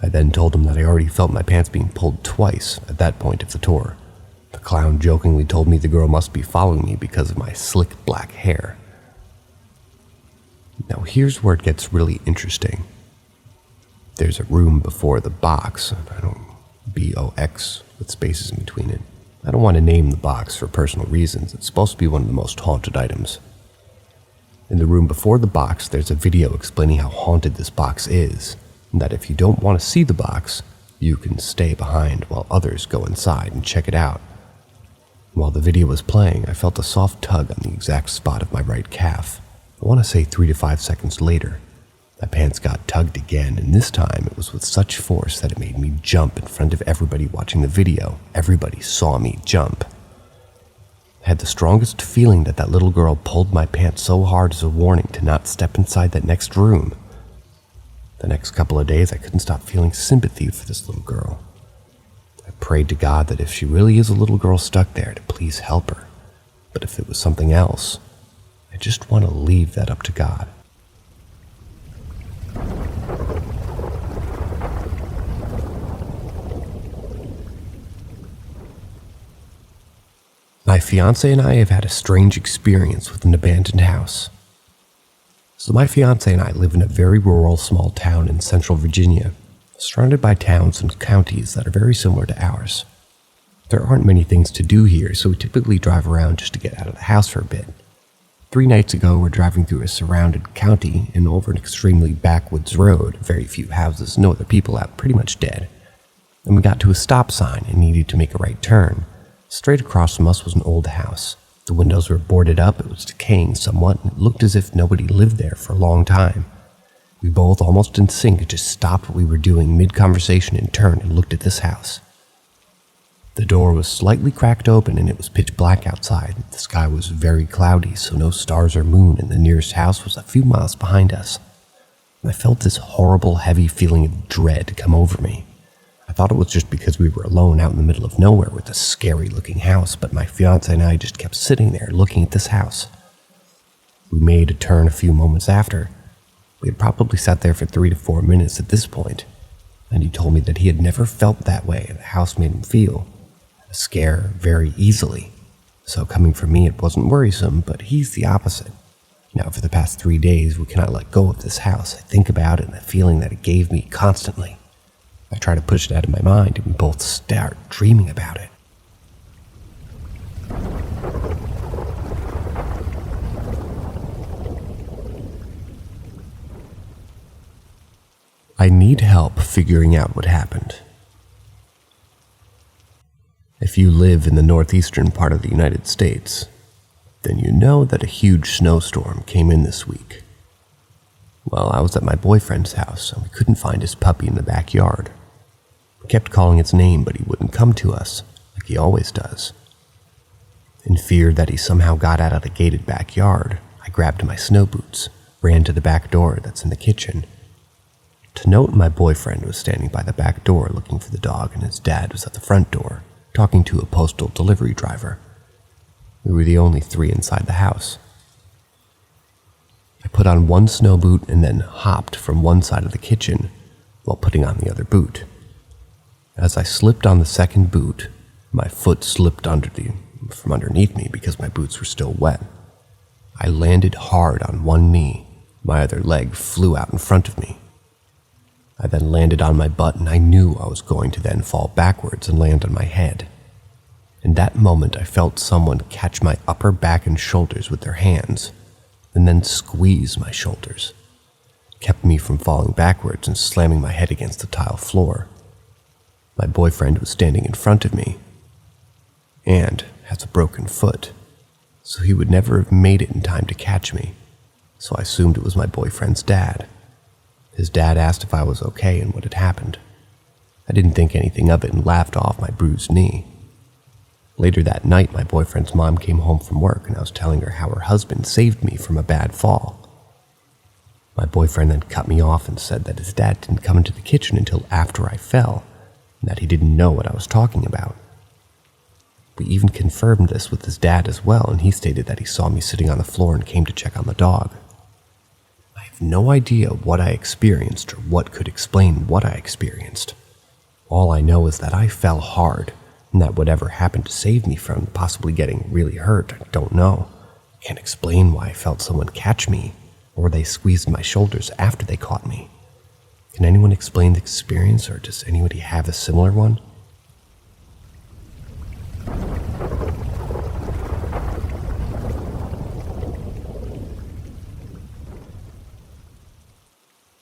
I then told him that I already felt my pants being pulled twice at that point of the tour. The clown jokingly told me the girl must be following me because of my slick black hair. Now here's where it gets really interesting. There's a room before the box, B-O-X with spaces in between it. I don't want to name the box for personal reasons. It's supposed to be one of the most haunted items. In the room before the box, there's a video explaining how haunted this box is, and that if you don't want to see the box, you can stay behind while others go inside and check it out. While the video was playing, I felt a soft tug on the exact spot of my right calf. I want to say 3 to 5 seconds later, my pants got tugged again, and this time it was with such force that it made me jump in front of everybody watching the video. Everybody saw me jump. I had the strongest feeling that that little girl pulled my pants so hard as a warning to not step inside that next room. The next couple of days, I couldn't stop feeling sympathy for this little girl. I prayed to God that if she really is a little girl stuck there, to please help her. But if it was something else, I just want to leave that up to God. My fiance and I have had a strange experience with an abandoned house. So my fiance and I live in a very rural small town in central Virginia, surrounded by towns and counties that are very similar to ours. There aren't many things to do here, so we typically drive around just to get out of the house for a bit. 3 nights ago, we're driving through a surrounded county and over an extremely backwoods road, very few houses, no other people out, pretty much dead. And we got to a stop sign and needed to make a right turn. Straight across from us was an old house. The windows were boarded up, it was decaying somewhat, and it looked as if nobody lived there for a long time. We both, almost in sync, just stopped what we were doing mid-conversation and turned and looked at this house. The door was slightly cracked open and it was pitch black outside. The sky was very cloudy, so no stars or moon, and the nearest house was a few miles behind us. I felt this horrible, heavy feeling of dread come over me. I thought it was just because we were alone out in the middle of nowhere with a scary-looking house, but my fiancé and I just kept sitting there looking at this house. We made a turn a few moments after. We had probably sat there for 3 to 4 minutes at this point, and he told me that he had never felt that way, and the house made him feel a scare very easily. So coming from me, it wasn't worrisome, but he's the opposite. Now, for the past 3 days, we cannot let go of this house. I think about it and the feeling that it gave me constantly. I try to push it out of my mind, and we both start dreaming about it. I need help figuring out what happened. If you live in the northeastern part of the United States, then you know that a huge snowstorm came in this week. Well, I was at my boyfriend's house, and we couldn't find his puppy in the backyard. We kept calling its name, but he wouldn't come to us, like he always does. In fear that he somehow got out of the gated backyard, I grabbed my snow boots, ran to the back door that's in the kitchen. To note, my boyfriend was standing by the back door looking for the dog, and his dad was at the front door, talking to a postal delivery driver. We were the only three inside the house. I put on one snow boot and then hopped from one side of the kitchen while putting on the other boot. As I slipped on the second boot, my foot slipped from underneath me because my boots were still wet. I landed hard on one knee. My other leg flew out in front of me. I then landed on my butt, and I knew I was going to then fall backwards and land on my head. In that moment, I felt someone catch my upper back and shoulders with their hands, and then squeeze my shoulders. It kept me from falling backwards and slamming my head against the tile floor. My boyfriend was standing in front of me, and has a broken foot, so he would never have made it in time to catch me, so I assumed it was my boyfriend's dad. His dad asked if I was okay and what had happened. I didn't think anything of it and laughed off my bruised knee. Later that night, my boyfriend's mom came home from work, and I was telling her how her husband saved me from a bad fall. My boyfriend then cut me off and said that his dad didn't come into the kitchen until after I fell, and that he didn't know what I was talking about. We even confirmed this with his dad as well, and he stated that he saw me sitting on the floor and came to check on the dog. I have no idea what I experienced or what could explain what I experienced. All I know is that I fell hard, and that whatever happened to save me from possibly getting really hurt, I don't know. I can't explain why I felt someone catch me, or they squeezed my shoulders after they caught me. Can anyone explain the experience, or does anybody have a similar one?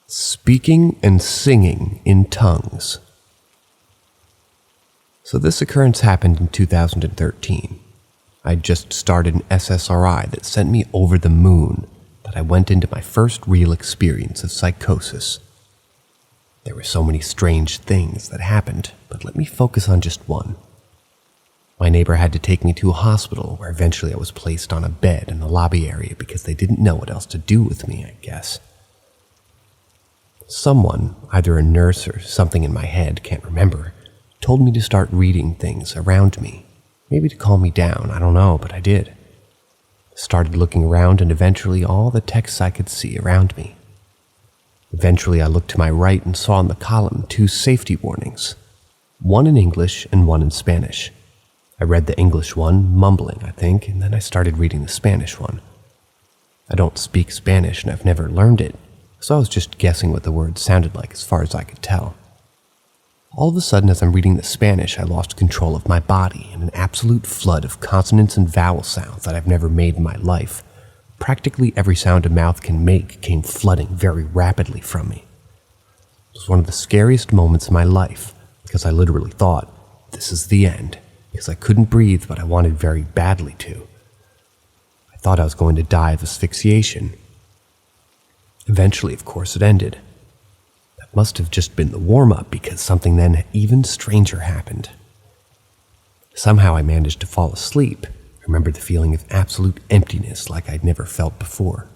Speaking and singing in tongues. So this occurrence happened in 2013. I'd just started an SSRI that sent me over the moon, that I went into my first real experience of psychosis. There were so many strange things that happened, but let me focus on just one. My neighbor had to take me to a hospital, where eventually I was placed on a bed in the lobby area because they didn't know what else to do with me, I guess. Someone, either a nurse or something in my head, can't remember, told me to start reading things around me. Maybe to calm me down, I don't know, but I did. Started looking around, and eventually all the texts I could see around me. Eventually I looked to my right and saw on the column 2 safety warnings, one in English and one in Spanish. I read the English one, mumbling, I think, and then I started reading the Spanish one. I don't speak Spanish and I've never learned it, so I was just guessing what the words sounded like as far as I could tell. All of a sudden, as I'm reading the Spanish, I lost control of my body, and an absolute flood of consonants and vowel sounds that I've never made in my life. Practically every sound a mouth can make came flooding very rapidly from me. It was one of the scariest moments of my life, because I literally thought, this is the end, because I couldn't breathe, but I wanted very badly to. I thought I was going to die of asphyxiation. Eventually, of course, it ended. That must have just been the warm-up, because something then even stranger happened. Somehow I managed to fall asleep. I remember the feeling of absolute emptiness like I'd never felt before.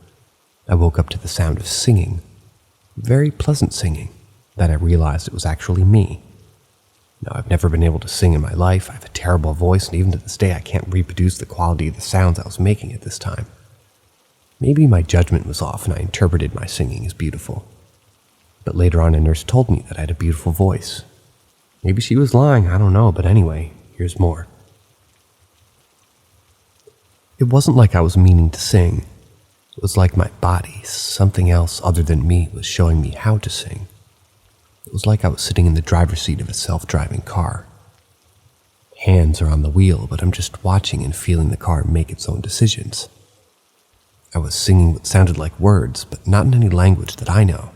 I woke up to the sound of singing, very pleasant singing, that I realized it was actually me. Now, I've never been able to sing in my life. I have a terrible voice, and even to this day I can't reproduce the quality of the sounds I was making at this time. Maybe my judgment was off and I interpreted my singing as beautiful. But later on a nurse told me that I had a beautiful voice. Maybe she was lying, I don't know, but anyway, here's more. It wasn't like I was meaning to sing. It was like my body, something else other than me, was showing me how to sing. It was like I was sitting in the driver's seat of a self-driving car. Hands are on the wheel, but I'm just watching and feeling the car make its own decisions. I was singing what sounded like words, but not in any language that I know.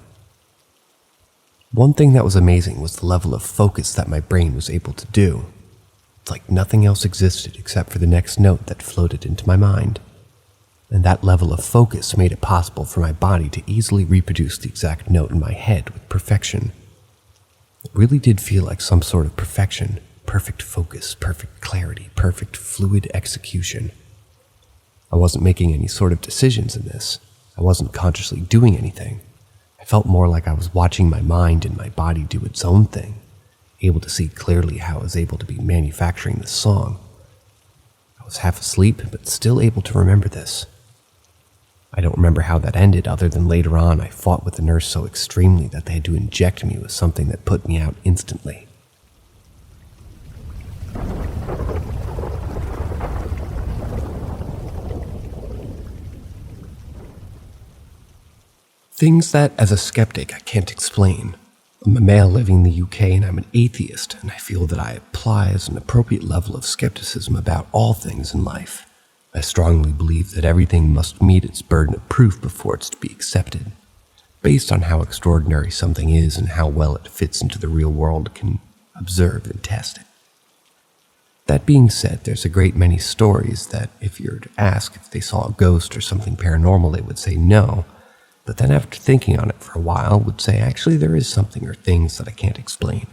One thing that was amazing was the level of focus that my brain was able to do. It's like nothing else existed except for the next note that floated into my mind. And that level of focus made it possible for my body to easily reproduce the exact note in my head with perfection. It really did feel like some sort of perfection, perfect focus, perfect clarity, perfect fluid execution. I wasn't making any sort of decisions in this. I wasn't consciously doing anything. I felt more like I was watching my mind and my body do its own thing, able to see clearly how I was able to be manufacturing this song. I was half asleep, but still able to remember this. I don't remember how that ended, other than later on I fought with the nurse so extremely that they had to inject me with something that put me out instantly. Things that, as a skeptic, I can't explain. I'm a male living in the UK and I'm an atheist, and I feel that I apply as an appropriate level of skepticism about all things in life. I strongly believe that everything must meet its burden of proof before it's to be accepted. Based on how extraordinary something is and how well it fits into the real world, can observe and test it. That being said, there's a great many stories that if you were to ask if they saw a ghost or something paranormal, they would say no. But then after thinking on it for a while, would say actually there is something or things that I can't explain.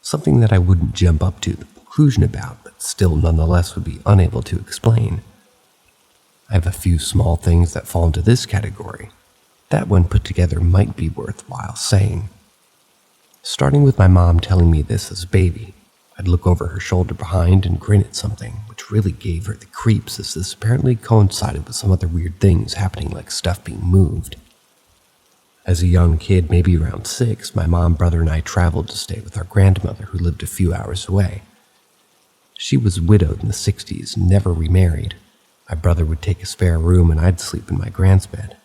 Something that I wouldn't jump up to the conclusion about, but still nonetheless would be unable to explain. I have a few small things that fall into this category, that when put together might be worthwhile saying. Starting with my mom telling me this as a baby, I'd look over her shoulder behind and grin at something, which really gave her the creeps as this apparently coincided with some other weird things happening, like stuff being moved. As a young kid, maybe around 6, my mom, brother, and I traveled to stay with our grandmother who lived a few hours away. She was widowed in the 60s and never remarried. My brother would take a spare room and I'd sleep in my grand's bed.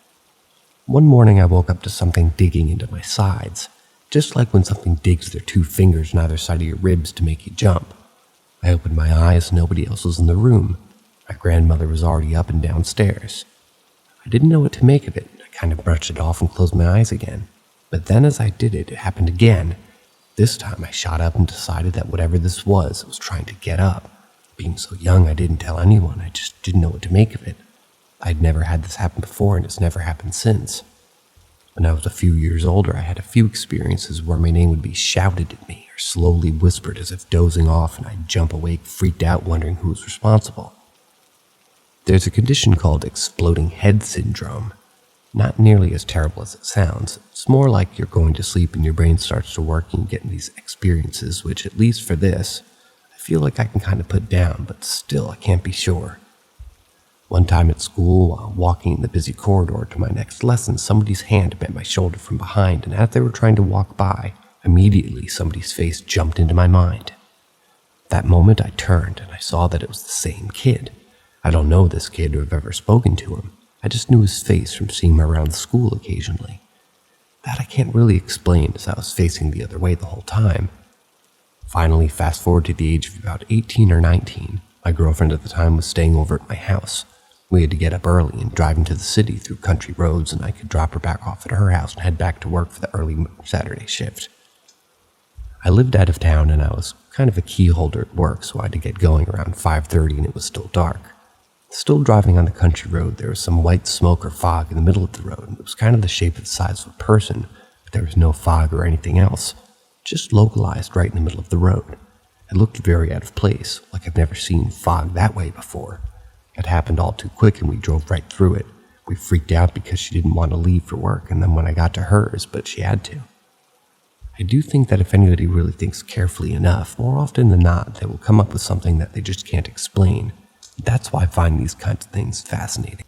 One morning I woke up to something digging into my sides, just like when something digs their 2 fingers on either side of your ribs to make you jump. I opened my eyes and nobody else was in the room. My grandmother was already up and downstairs. I didn't know what to make of it. I kind of brushed it off and closed my eyes again. But then as I did it, it happened again. This time I shot up and decided that whatever this was, it was trying to get up. Being so young, I didn't tell anyone. I just didn't know what to make of it. I'd never had this happen before and it's never happened since. When I was a few years older, I had a few experiences where my name would be shouted at me or slowly whispered as if dozing off, and I'd jump awake, freaked out, wondering who was responsible. There's a condition called exploding head syndrome. Not nearly as terrible as it sounds. It's more like you're going to sleep and your brain starts to work and you get these experiences, which, at least for this, I feel like I can kind of put down, but still I can't be sure. One time at school, while walking in the busy corridor to my next lesson, somebody's hand bent my shoulder from behind, and as they were trying to walk by, immediately somebody's face jumped into my mind. That moment I turned, and I saw that it was the same kid. I don't know this kid or have ever spoken to him. I just knew his face from seeing him around the school occasionally. That I can't really explain, as I was facing the other way the whole time. Finally, fast forward to the age of about 18 or 19, my girlfriend at the time was staying over at my house. We had to get up early and drive into the city through country roads, and I could drop her back off at her house and head back to work for the early Saturday shift. I lived out of town and I was kind of a key holder at work, so I had to get going around 5:30 and it was still dark. Still driving on the country road, there was some white smoke or fog in the middle of the road, and it was kind of the shape of the size of a person, but there was no fog or anything else, just localized right in the middle of the road. It looked very out of place, like I've never seen fog that way before. It happened all too quick and we drove right through it. We freaked out because she didn't want to leave for work, and then when I got to hers, but she had to. I do think that if anybody really thinks carefully enough, more often than not, they will come up with something that they just can't explain. That's why I find these kinds of things fascinating.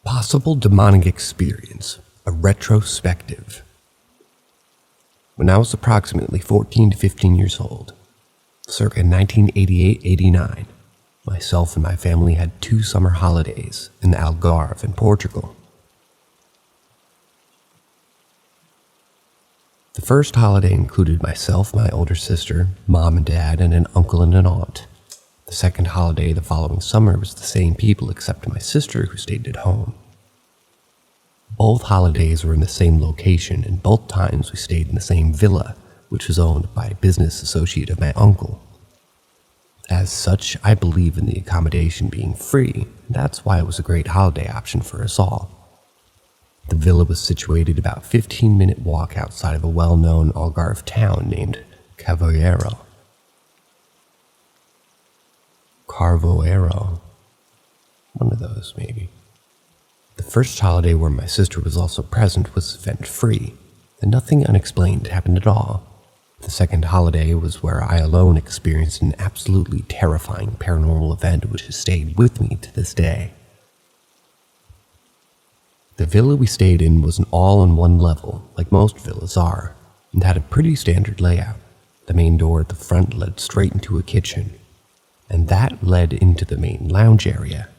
Possible demonic experience, a retrospective. When I was approximately 14 to 15 years old, circa 1988-89, myself and my family had 2 summer holidays in the Algarve in Portugal. The first holiday included myself, my older sister, mom and dad, and an uncle and an aunt. The second holiday the following summer was the same people except my sister who stayed at home. Both holidays were in the same location, and both times we stayed in the same villa, which was owned by a business associate of my uncle. As such, I believe in the accommodation being free, and that's why it was a great holiday option for us all. The villa was situated about a 15-minute walk outside of a well-known Algarve town named Carvoeiro. One of those, maybe. The first holiday where my sister was also present was event-free, and nothing unexplained happened at all. The second holiday was where I alone experienced an absolutely terrifying paranormal event which has stayed with me to this day. The villa we stayed in was an all-in-one level, like most villas are, and had a pretty standard layout. The main door at the front led straight into a kitchen, and that led into the main lounge area.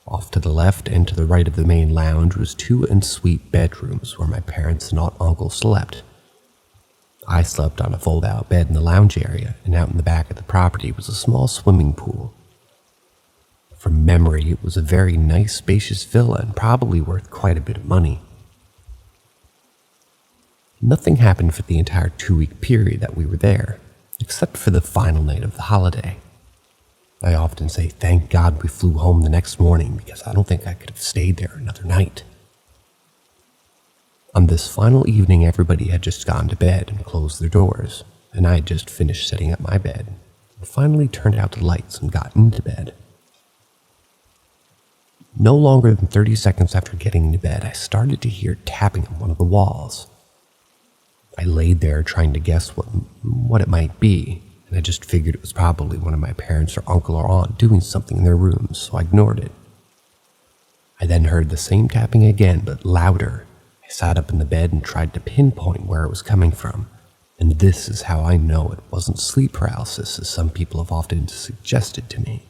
Off to the left and to the right of the main lounge was 2 en-suite bedrooms where my parents and uncle slept. I slept on a fold-out bed in the lounge area, and out in the back of the property was a small swimming pool. From memory, it was a very nice, spacious villa and probably worth quite a bit of money. Nothing happened for the entire 2-week period that we were there, except for the final night of the holiday. I often say thank God we flew home the next morning because I don't think I could have stayed there another night. On this final evening, everybody had just gone to bed and closed their doors, and I had just finished setting up my bed, and finally turned out the lights and got into bed. No longer than 30 seconds after getting into bed, I started to hear tapping on one of the walls. I laid there trying to guess what it might be, and I just figured it was probably one of my parents or uncle or aunt doing something in their rooms, so I ignored it. I then heard the same tapping again, but louder. I sat up in the bed and tried to pinpoint where it was coming from, and this is how I know it wasn't sleep paralysis, as some people have often suggested to me.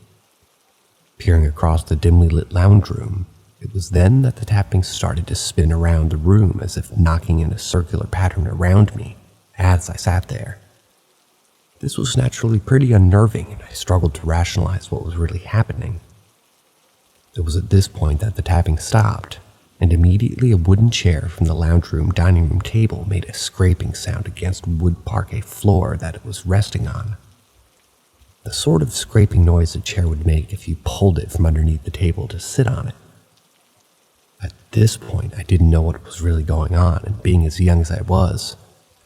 Peering across the dimly lit lounge room, it was then that the tapping started to spin around the room as if knocking in a circular pattern around me as I sat there. This was naturally pretty unnerving, and I struggled to rationalize what was really happening. It was at this point that the tapping stopped, and immediately a wooden chair from the lounge room dining room table made a scraping sound against wood parquet floor that it was resting on. The sort of scraping noise a chair would make if you pulled it from underneath the table to sit on it. At this point, I didn't know what was really going on, and being as young as I was,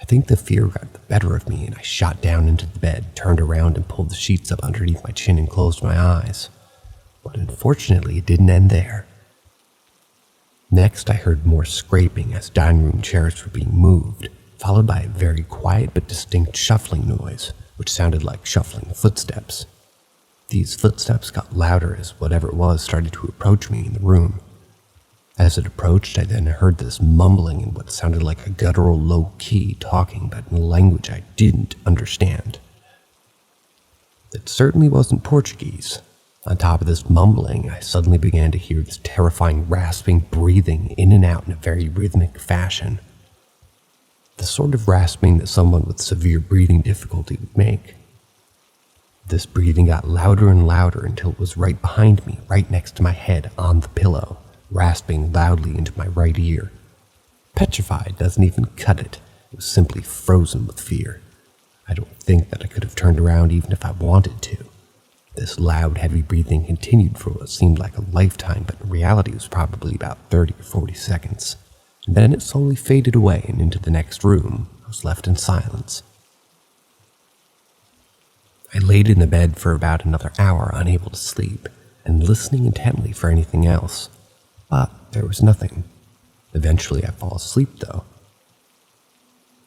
I think the fear got the better of me, and I shot down into the bed, turned around and pulled the sheets up underneath my chin and closed my eyes. But unfortunately, it didn't end there. Next, I heard more scraping as dining room chairs were being moved, followed by a very quiet but distinct shuffling noise, which sounded like shuffling footsteps. These footsteps got louder as whatever it was started to approach me in the room. As it approached, I then heard this mumbling in what sounded like a guttural low key talking, but in a language I didn't understand. It certainly wasn't Portuguese. On top of this mumbling, I suddenly began to hear this terrifying rasping breathing in and out in a very rhythmic fashion. The sort of rasping that someone with severe breathing difficulty would make. This breathing got louder and louder until it was right behind me, right next to my head on the pillow, rasping loudly into my right ear. Petrified doesn't even cut it. It was simply frozen with fear. I don't think that I could have turned around even if I wanted to. This loud, heavy breathing continued for what seemed like a lifetime, but in reality was probably about 30 or 40 seconds. And then it slowly faded away, and into the next room, I was left in silence. I laid in the bed for about another hour, unable to sleep, and listening intently for anything else. But there was nothing. Eventually I fall asleep, though.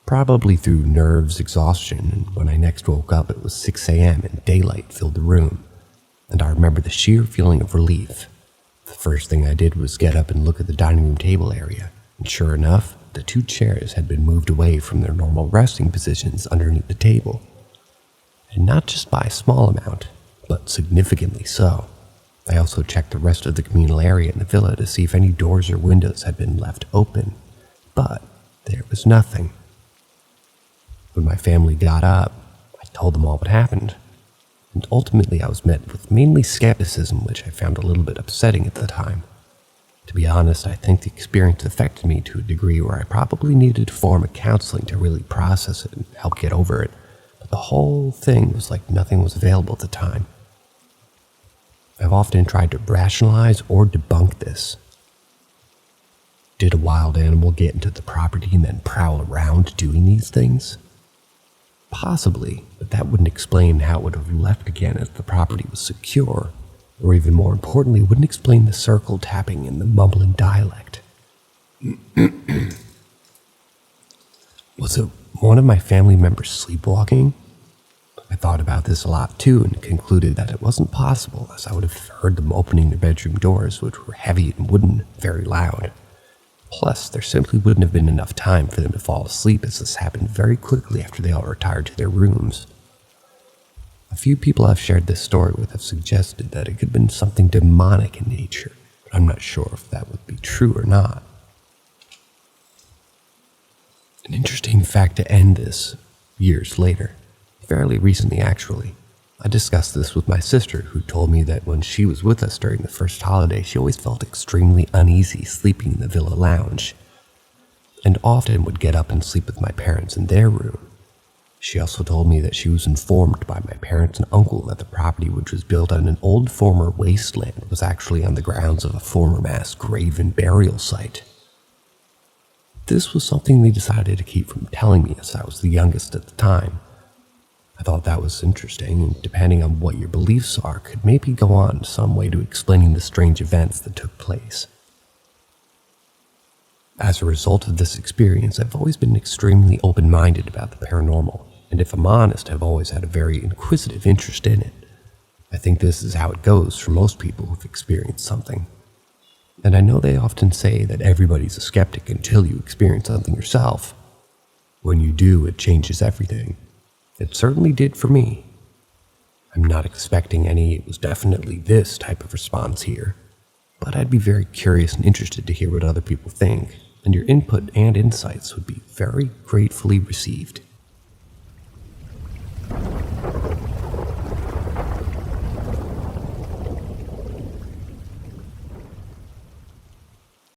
Probably through nerves, exhaustion, and when I next woke up it was 6 a.m. and daylight filled the room, and I remember the sheer feeling of relief. The first thing I did was get up and look at the dining room table area, and sure enough, the 2 chairs had been moved away from their normal resting positions underneath the table. And not just by a small amount, but significantly so. I also checked the rest of the communal area in the villa to see if any doors or windows had been left open, but there was nothing. When my family got up, I told them all what happened, and ultimately I was met with mainly skepticism, which I found a little bit upsetting at the time. To be honest, I think the experience affected me to a degree where I probably needed a form of counseling to really process it and help get over it, but the whole thing was like nothing was available at the time, I've often tried to rationalize or debunk this. Did a wild animal get into the property and then prowl around doing these things? Possibly, but that wouldn't explain how it would have left again if the property was secure, or even more importantly, wouldn't explain the circle tapping and the mumbling dialect. Was it one of my family members sleepwalking? I thought about this a lot too and concluded that it wasn't possible, as I would have heard them opening their bedroom doors, which were heavy and wooden, very loud. Plus, there simply wouldn't have been enough time for them to fall asleep, as this happened very quickly after they all retired to their rooms. A few people I've shared this story with have suggested that it could have been something demonic in nature, but I'm not sure if that would be true or not. An interesting fact to end this, years later, fairly recently actually, I discussed this with my sister, who told me that when she was with us during the first holiday, she always felt extremely uneasy sleeping in the villa lounge, and often would get up and sleep with my parents in their room. She also told me that she was informed by my parents and uncle that the property, which was built on an old former wasteland, was actually on the grounds of a former mass grave and burial site. This was something they decided to keep from telling me, as I was the youngest at the time. I thought that was interesting, and depending on what your beliefs are, could maybe go on some way to explaining the strange events that took place. As a result of this experience, I've always been extremely open-minded about the paranormal, and if I'm honest, I've always had a very inquisitive interest in it. I think this is how it goes for most people who've experienced something. And I know they often say that everybody's a skeptic until you experience something yourself. When you do, it changes everything. It certainly did for me. I'm not expecting any "it was definitely this" type of response here, but I'd be very curious and interested to hear what other people think, and your input and insights would be very gratefully received.